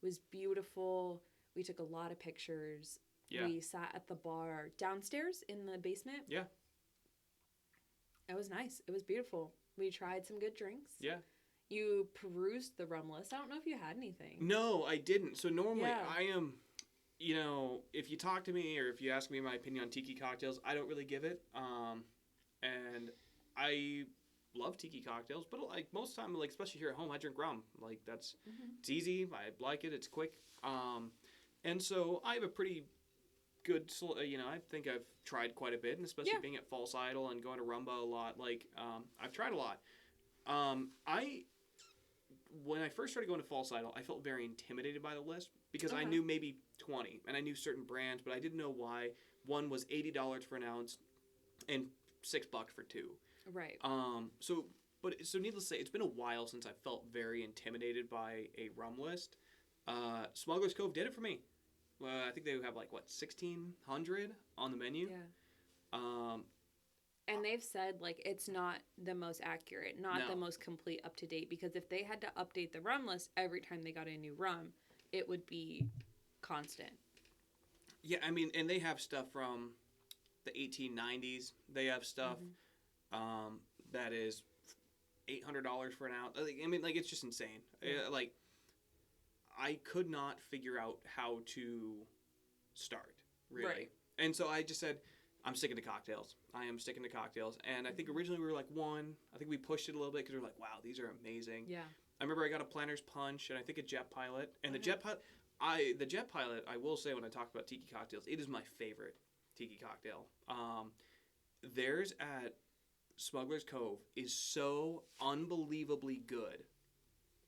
It was beautiful. We took a lot of pictures. Yeah. We sat at the bar downstairs in the basement. Yeah. It was nice. It was beautiful. We tried some good drinks. Yeah. You perused the rum list. I don't know if you had anything. No, I didn't. So normally I am, if you talk to me or if you ask me my opinion on tiki cocktails, I don't really give it. And I love tiki cocktails, but like most of the time, like especially here at home, I drink rum. Like that's it's easy. I like it. It's quick. And so I have a pretty good, I think I've tried quite a bit, and especially being at False Idol and going to Rumba a lot. Like I've tried a lot. When I first started going to False Idol, I felt very intimidated by the list because I knew maybe 20, and I knew certain brands, but I didn't know why. One was $80 for an ounce, and $6 for 2. Right. So needless to say, it's been a while since I felt very intimidated by a rum list. Smuggler's Cove did it for me. I think they have 1,600 on the menu. Yeah. And they've said it's not the most accurate, not the most complete up to date, because if they had to update the rum list every time they got a new rum, it would be constant. Yeah, I mean, and they have stuff from the 1890s. They have stuff that is $800 for an ounce. I mean, it's just insane. Yeah. I could not figure out how to start, really. Right. And so I just said, I'm sticking to cocktails. I am sticking to cocktails. And I think originally we were one. I think we pushed it a little bit because we were like, wow, these are amazing. Yeah. I remember I got a Planter's Punch and I think a Jet Pilot. And the Jet Pilot, I will say when I talk about tiki cocktails, it is my favorite tiki cocktail. Theirs at Smuggler's Cove is so unbelievably good.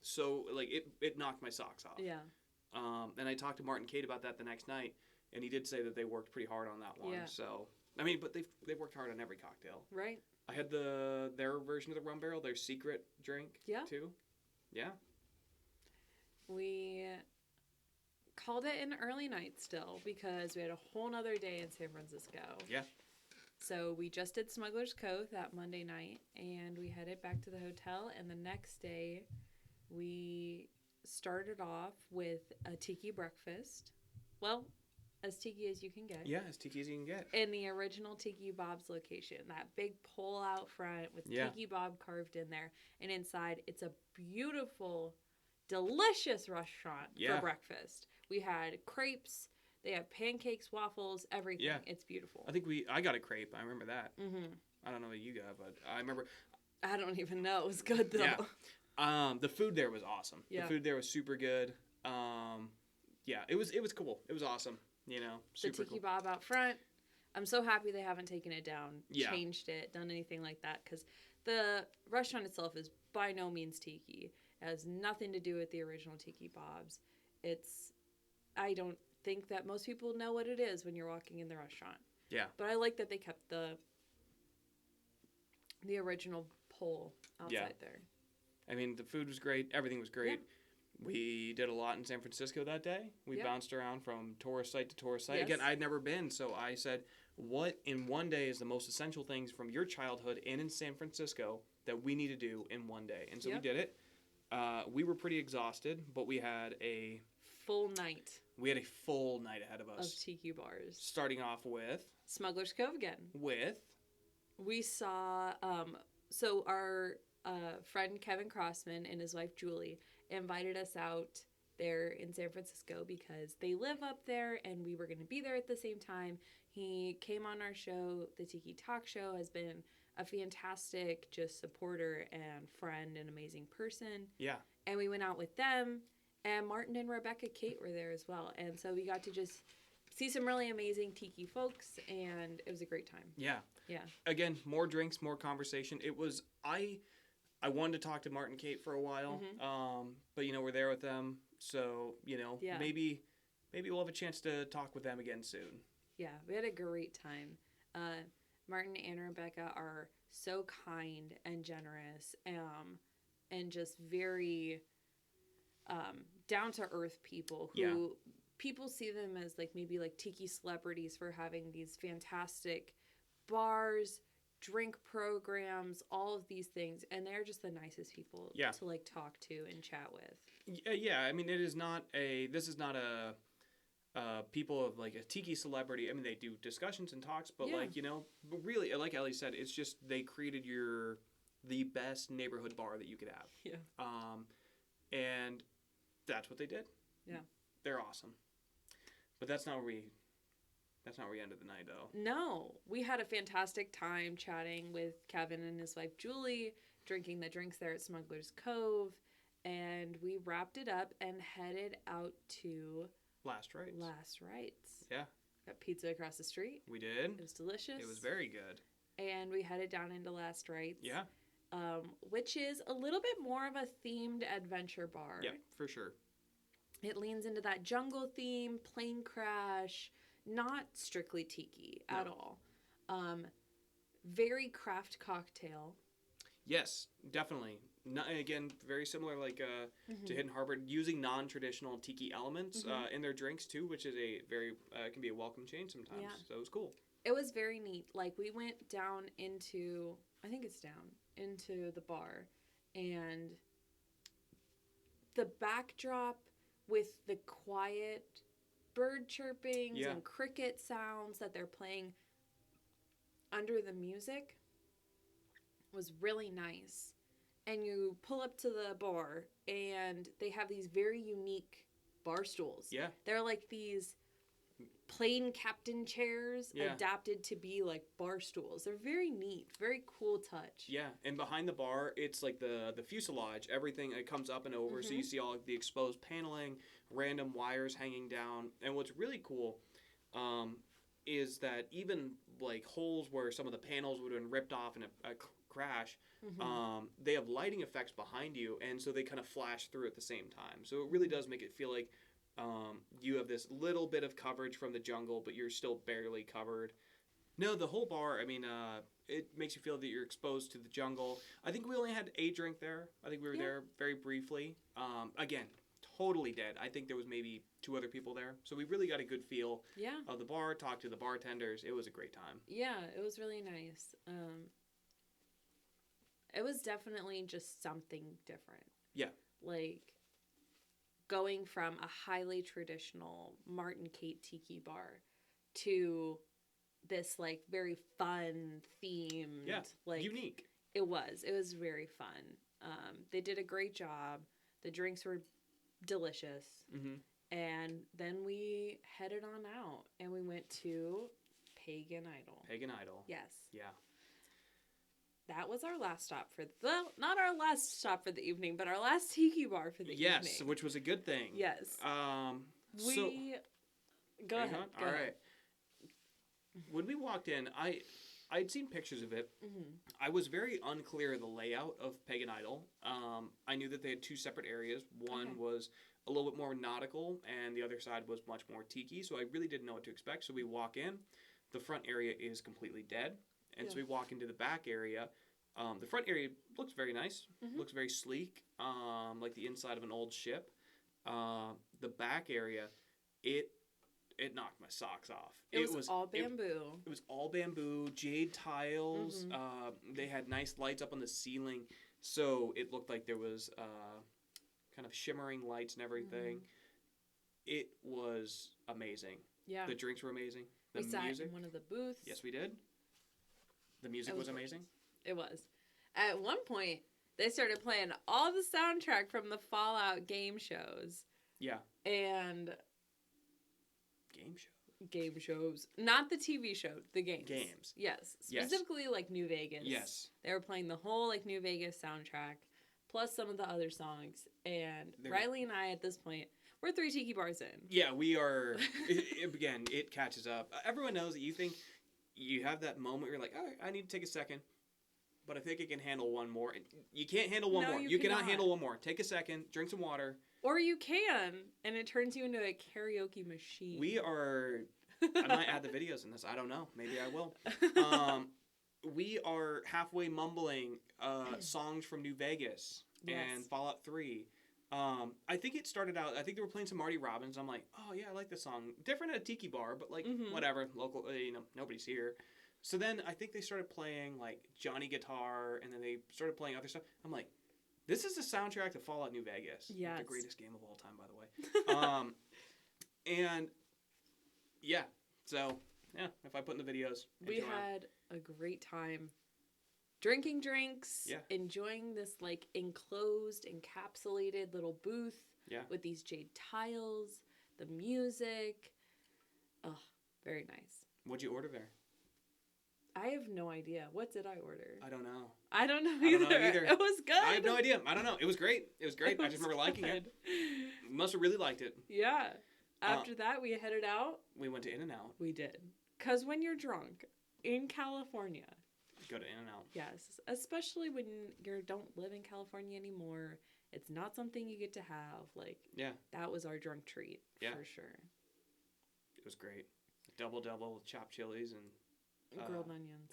So, it knocked my socks off. Yeah. And I talked to Martin Cade about that the next night, and he did say that they worked pretty hard on that one. Yeah. So, I mean, but they've worked hard on every cocktail. Right. I had their version of the rum barrel, their secret drink, too. Yeah. We called it an early night still because we had a whole nother day in San Francisco. Yeah. So we just did Smuggler's Cove that Monday night, and we headed back to the hotel, and the next day we started off with a tiki breakfast. Well, as tiki as you can get. Yeah, as tiki as you can get. In the original Tiki Bob's location. That big pole out front with Tiki Bob carved in there. And inside, it's a beautiful, delicious restaurant for breakfast. We had crepes. They have pancakes, waffles, everything. Yeah. It's beautiful. I think I got a crepe. I remember that. Mm-hmm. I don't know what you got, but I remember. I don't even know. It was good, though. Yeah. The food there was awesome. Yeah. The food there was super good. Yeah, it was cool. It was awesome. Super the Tiki Bob out front. I'm so happy they haven't taken it down, changed it, done anything like that, because the restaurant itself is by no means tiki. It has nothing to do with the original Tiki Bob's. think that most people know what it is when you're walking in the restaurant. Yeah. But I like that they kept the original pole outside there. I mean, the food was great. Everything was great. Yeah. We did a lot in San Francisco that day. We bounced around from tourist site to tourist site. Yes. Again, I'd never been, so I said, what in one day is the most essential things from your childhood and in San Francisco that we need to do in one day? And so we did it. We were pretty exhausted, but we had a full night. We had a full night ahead of us. Of tiki bars. Starting off with Smuggler's Cove again. We saw, so our friend Kevin Crossman and his wife Julie invited us out there in San Francisco because they live up there and we were going to be there at the same time. He came on our show, the Tiki Talk Show, has been a fantastic just supporter and friend and amazing person. Yeah. And we went out with them, and Martin and Rebecca Kate were there as well. And so we got to just see some really amazing tiki folks, and it was a great time. Yeah. Yeah. Again, more drinks, more conversation. It was, I wanted to talk to Martin and Kate for a while, but, we're there with them. So, maybe we'll have a chance to talk with them again soon. Yeah, we had a great time. Martin and Rebecca are so kind and generous, and just very down-to-earth people who people see them as maybe tiki celebrities for having these fantastic bars, drink programs, all of these things, and they're just the nicest people to talk to and chat with. Yeah, I mean, this is not a people of a tiki celebrity. I mean, they do discussions and talks, but but really, like Ellie said, it's just they created the best neighborhood bar that you could have. Yeah. And that's what they did. Yeah. They're awesome. But that's not where we ended the night, though. No. We had a fantastic time chatting with Kevin and his wife, Julie, drinking the drinks there at Smuggler's Cove, and we wrapped it up and headed out to Last Rites. Yeah. Got pizza across the street. We did. It was delicious. It was very good. And we headed down into Last Rites. Yeah. Which is a little bit more of a themed adventure bar. Yeah, for sure. It leans into that jungle theme, plane crash, not strictly tiki at all. Very craft cocktail. Yes, definitely. Again, very similar to Hidden Harbor, using non-traditional tiki elements in their drinks too, which is a very can be a welcome change sometimes. Yeah. So it was cool. It was very neat. We went down into, I think it's down into the bar, and the backdrop with the quiet bird chirpings and cricket sounds that they're playing under the music was really nice. And you pull up to the bar, and they have these very unique bar stools. Yeah. They're these plane captain chairs adapted to be bar stools. They're very neat, very cool touch. Yeah, and behind the bar, it's the fuselage. Everything, it comes up and over, so you see all the exposed paneling, random wires hanging down. And what's really cool is that even holes where some of the panels would have been ripped off in a crash, they have lighting effects behind you, and so they kind of flash through at the same time. So it really does make it feel like you have this little bit of coverage from the jungle, but you're still barely covered. No, the whole bar, I mean, it makes you feel that you're exposed to the jungle. I think we only had a drink there. I think we were there very briefly. Again, totally dead. I think there was maybe 2 other people there. So we really got a good feel of the bar, talked to the bartenders. It was a great time. Yeah, it was really nice. It was definitely just something different. Yeah. Going from a highly traditional Martin Kate Tiki bar to this very fun themed unique. It was very fun. They did a great job. The drinks were delicious. And then we headed on out and we went to Pagan Idol. Yes. Yeah. That was our last stop not our last stop for the evening, but our last tiki bar for the evening. Yes, which was a good thing. Yes. Go ahead. All right. When we walked in, I'd seen pictures of it. I was very unclear of the layout of Pagan Idol. I knew that they had 2 separate areas. One was a little bit more nautical, and the other side was much more tiki. So I really didn't know what to expect. So we walk in, the front area is completely dead, and so we walk into the back area. The front area looks very nice, looks very sleek, like the inside of an old ship. The back area, it knocked my socks off. It was all bamboo. It was all bamboo, jade tiles. They had nice lights up on the ceiling, so it looked like there was kind of shimmering lights and everything. It was amazing. Yeah. The drinks were amazing. The we sat music. in one of the booths. Yes, we did. The music was amazing. It was. At one point, they started playing all the soundtrack from the Fallout game shows. Yeah. And game shows, not the TV show, the games. Yes, specifically like New Vegas. Yes, they were playing the whole like New Vegas soundtrack, plus some of the other songs. And Riley and I, at this point, we're 3 tiki bars in. Yeah, we are. Again, it catches up. Everyone knows that you think you have that moment where you're like, all right, I need to take a second, but I think I can handle one more. You can't handle one more. You cannot handle one more. Take a second, drink some water. Or you can, and it turns you into a karaoke machine. We are... I might add the videos in this. I don't know. Maybe I will. We are halfway mumbling songs from New Vegas and Fallout 3. I think it started out... I think they were playing some Marty Robbins. I'm like, oh, yeah, I like this song. Different at a tiki bar, but, like, whatever. Local, nobody's here. So then I think they started playing, like, Johnny Guitar, and then they started playing other stuff. I'm like... This is the soundtrack to Fallout New Vegas. Yes. The greatest game of all time, by the way. And, yeah. So, yeah, if I put in the videos. We had a great time drinking drinks, enjoying this, like, enclosed, encapsulated little booth with these jade tiles, the music. Oh, very nice. What'd you order there? I have no idea. What did I order? I don't know. I don't know either. It was good. I have no idea. I don't know. It was great. I just remember liking it. Must have really liked it. Yeah. After that, we headed out. We went to In-N-Out. We did. Because when you're drunk in California. Go to In-N-Out. Yes. Especially when you don't live in California anymore. It's not something you get to have. Like, that was our drunk treat. For sure. It was great. Double with chopped chilies and... grilled onions.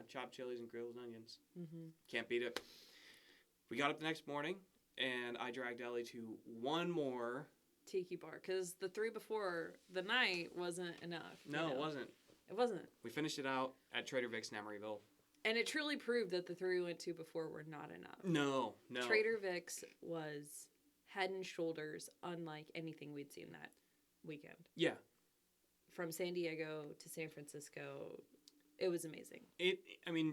Chopped chilies and grilled onions. Can't beat it. We got up the next morning, and I dragged Ellie to one more tiki bar, because the 3 before the night wasn't enough. No, it wasn't. It wasn't. We finished it out at Trader Vic's in Emeryville. And it truly proved that the 3 we went to before were not enough. No. Trader Vic's was head and shoulders unlike anything we'd seen that weekend. Yeah. From San Diego to San Francisco... It was amazing.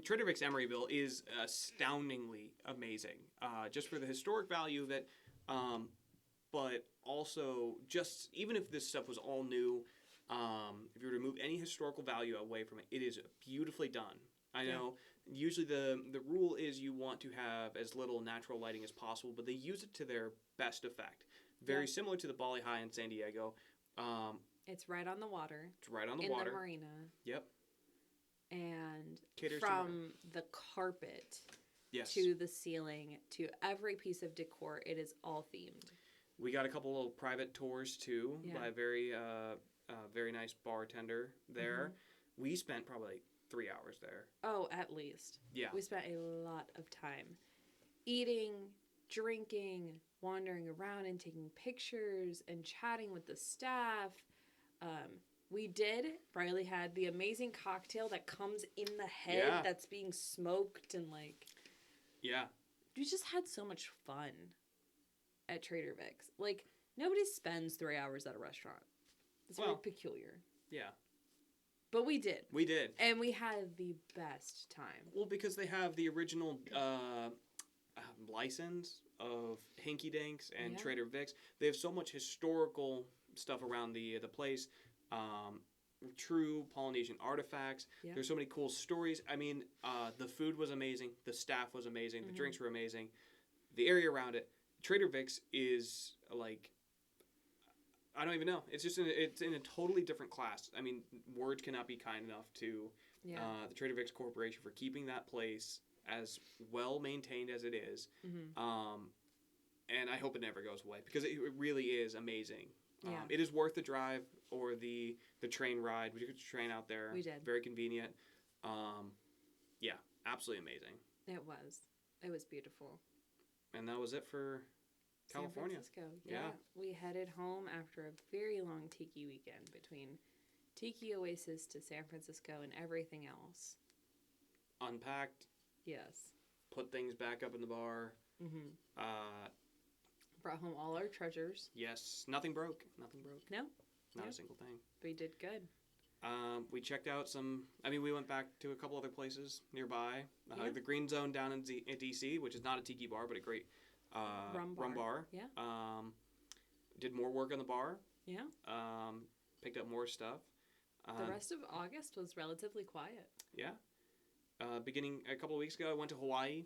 Trader Vic's Emeryville is astoundingly amazing. Just for the historic value of it, but also just, even if this stuff was all new, if you were to remove any historical value away from it, it is beautifully done. I know usually the rule is you want to have as little natural lighting as possible, but they use it to their best effect. Very similar to the Bali High in San Diego. It's right on the water. It's right on the water. In the marina. Yep. And from the carpet to the ceiling to every piece of decor, it is all themed. We got a couple little private tours too by a very very nice bartender there. We spent probably like 3 hours there. Oh, at least. Yeah. We spent a lot of time eating, drinking, wandering around and taking pictures and chatting with the staff. Riley had the amazing cocktail that comes in the head that's being smoked and like... Yeah. We just had so much fun at Trader Vic's. Like, nobody spends 3 hours at a restaurant. It's very peculiar. Yeah. But we did. We did. And we had the best time. Well, because they have the original license of Hinky Dinks and Trader Vic's. They have so much historical stuff around the place. True Polynesian artifacts. There's so many cool stories. The food was amazing. The staff was amazing. The drinks were amazing. The area around it. Trader Vic's is like, I don't even know. It's just it's in a totally different class. Words cannot be kind enough to the Trader Vic's Corporation for keeping that place as well maintained as it is. and I hope it never goes away because it really is amazing. Yeah. It is worth the drive or the train ride. We took the train out there. We did. Very convenient. Yeah, absolutely amazing. It was. It was beautiful. And that was it for California. San Francisco. Yeah. We headed home after a very long tiki weekend between Tiki Oasis to San Francisco and everything else. Unpacked. Yes. Put things back up in the bar. Mm-hmm. Brought home all our treasures. Yes. Nothing broke. Nothing broke. No. Not a single thing. We did good. We checked out we went back to a couple other places nearby. The Green Zone down in D.C., which is not a tiki bar, but a great rum bar. Yeah. Did more work on the bar. Yeah. Picked up more stuff. The rest of August was relatively quiet. Yeah. Beginning a couple of weeks ago, I went to Hawaii.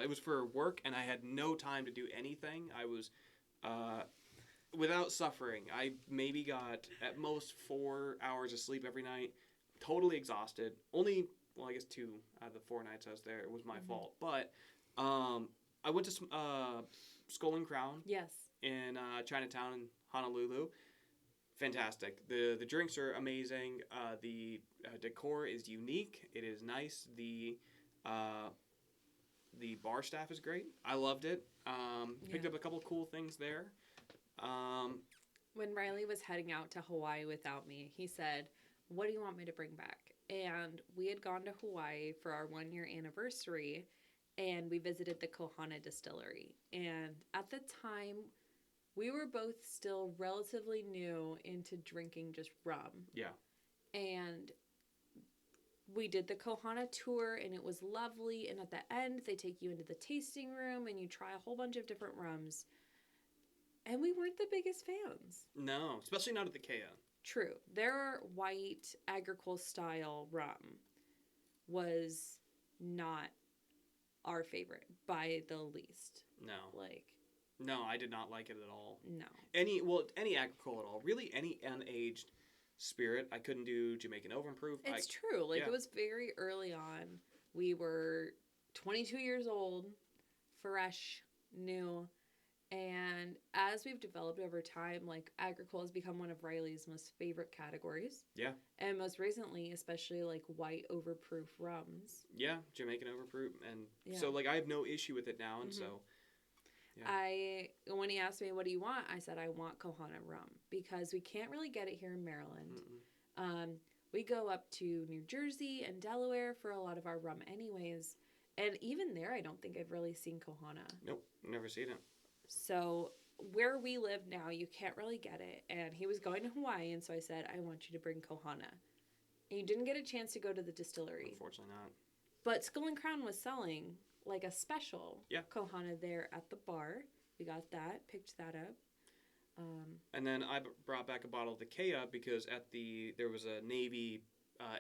It was for work, and I had no time to do anything. I was... without suffering, I maybe got at most 4 hours of sleep every night. Totally exhausted. Only, I guess 2 out of the 4 nights I was there. It was my fault. But I went to Skull and Crown. Yes. In Chinatown in Honolulu. Fantastic. The drinks are amazing. The decor is unique. It is nice. The bar staff is great. I loved it. Picked up a couple of cool things there. When Riley was heading out to Hawaii without me, he said, "What do you want me to bring back?" And we had gone to Hawaii for our 1-year anniversary, and we visited the Kohana distillery. And at the time, we were both still relatively new into drinking just rum. Yeah. And we did the Kohana tour, and it was lovely. And at the end, they take you into the tasting room, and you try a whole bunch of different rums. And we weren't the biggest fans. No, especially not at the Kea. True. Their white agricole-style rum was not our favorite by the least. No. No, I did not like it at all. No. Any agricole at all. Really, any unaged spirit. I couldn't do Jamaican Overproof. It's true. It was very early on. We were 22 years old, fresh, new. And as we've developed over time, agricole has become one of Riley's most favorite categories. Yeah. And most recently, especially white overproof rums. Yeah, Jamaican Overproof. And so I have no issue with it now. And so, yeah. When he asked me, "What do you want?" I said, "I want Kohana rum," because we can't really get it here in Maryland. We go up to New Jersey and Delaware for a lot of our rum anyways. And even there, I don't think I've really seen Kohana. Nope, never seen it. So where we live now, you can't really get it. And he was going to Hawaii, and so I said, "I want you to bring Kohana." And you didn't get a chance to go to the distillery. Unfortunately not. But Skull and Crown was selling a special Kohana there at the bar. We got that, picked that up. And then I brought back a bottle of the Kea because there was a Navy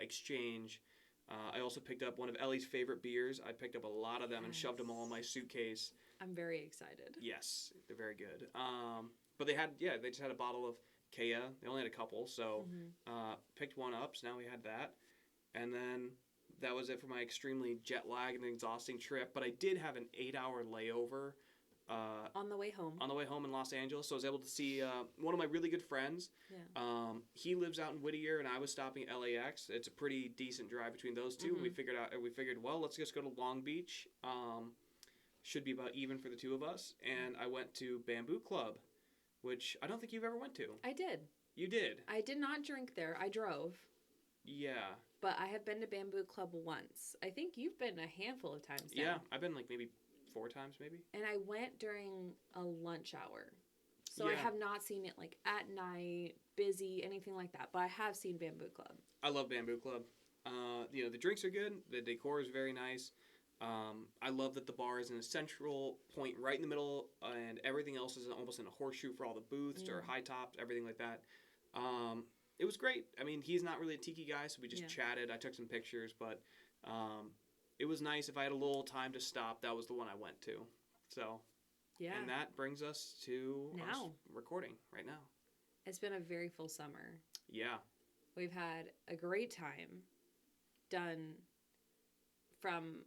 exchange. I also picked up one of Ellie's favorite beers. I picked up a lot of them and shoved them all in my suitcase. I'm very excited. Yes, they're very good. But they just had a bottle of Kea. They only had a couple, so picked one up. So now we had that. And then that was it for my extremely jet-lagged and exhausting trip. But I did have an 8-hour layover. On the way home. On the way home in Los Angeles. So I was able to see one of my really good friends. Yeah. He lives out in Whittier, and I was stopping at LAX. It's a pretty decent drive between those two. We figured, well, let's just go to Long Beach. Should be about even for the two of us. And I went to Bamboo Club, which I don't think you've ever went to. I did. You did? I did not drink there. I drove. Yeah. But I have been to Bamboo Club once. I think you've been a handful of times now. Yeah, I've been maybe 4 times maybe. And I went during a lunch hour. So I have not seen it at night, busy, anything like that. But I have seen Bamboo Club. I love Bamboo Club. The drinks are good. The decor is very nice. I love that the bar is in a central point right in the middle, and everything else is almost in a horseshoe for all the booths or high tops, everything like that. It was great. I mean, he's not really a tiki guy, so we just chatted. I took some pictures, but it was nice. If I had a little time to stop, that was the one I went to. So, yeah. And that brings us to us recording right now. It's been a very full summer. Yeah. We've had a great time done from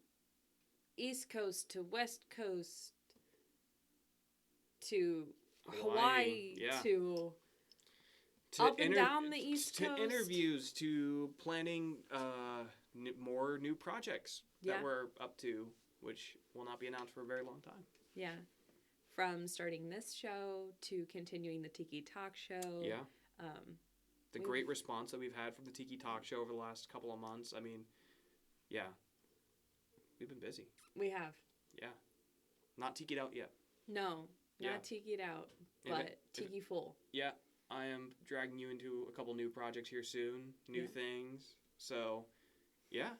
East Coast to West Coast to Hawaii yeah. to up and down the East to Coast. interviews to planning more new projects Yeah. that we're up to, which will not be announced for a very long time. Yeah. From starting this show to continuing the Tiki Talk show. Yeah. The great response that we've had from the Tiki Talk show over the last couple of months. I mean, yeah. We've been busy. We have. Yeah. Not tikied out yet. No, not tikied out, but tiki full. Yeah. I am dragging you into a couple new projects here soon. New things. So, yeah.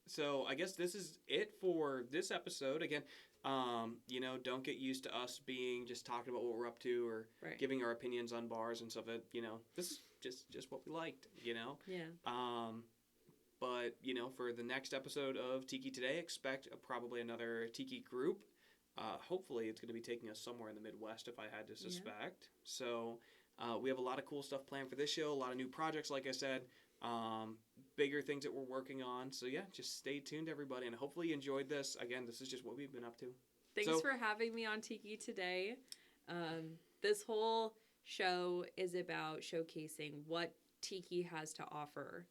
So, I guess this is it for this episode. Again, don't get used to us being just talking about what we're up to or giving our opinions on bars and stuff. This is just what we liked, Yeah. But, for the next episode of Tiki Today, expect probably another Tiki group. Hopefully it's going to be taking us somewhere in the Midwest, if I had to suspect. Yeah. So we have a lot of cool stuff planned for this show, a lot of new projects, like I said, bigger things that we're working on. So, yeah, just stay tuned, everybody, and hopefully you enjoyed this. Again, this is just what we've been up to. Thanks for having me on Tiki Today. This whole show is about showcasing what Tiki has to offer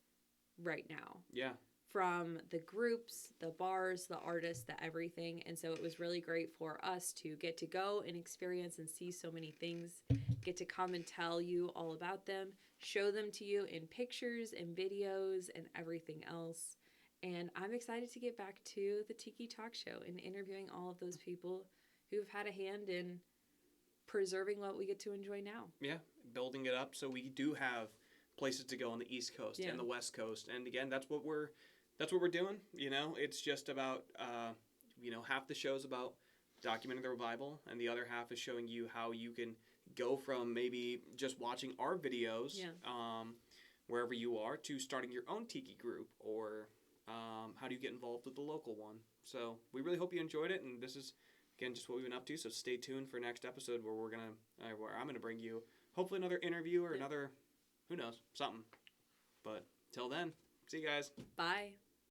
right now. Yeah. From the groups, the bars, the artists, the everything. And so it was really great for us to get to go and experience and see so many things, get to come and tell you all about them, show them to you in pictures and videos and everything else. And I'm excited to get back to the Tiki Talk show and interviewing all of those people who've had a hand in preserving what we get to enjoy now. Yeah, building it up so we do have places to go on the East Coast and the West Coast. And again, that's what we're doing. It's just about half the show's about documenting the revival, and the other half is showing you how you can go from maybe just watching our videos wherever you are to starting your own Tiki group, or how do you get involved with the local one. So we really hope you enjoyed it, and this is again just what we've been up to. So stay tuned for next episode where I'm gonna bring you hopefully another interview or another, who knows, something. But till then, see you guys. Bye.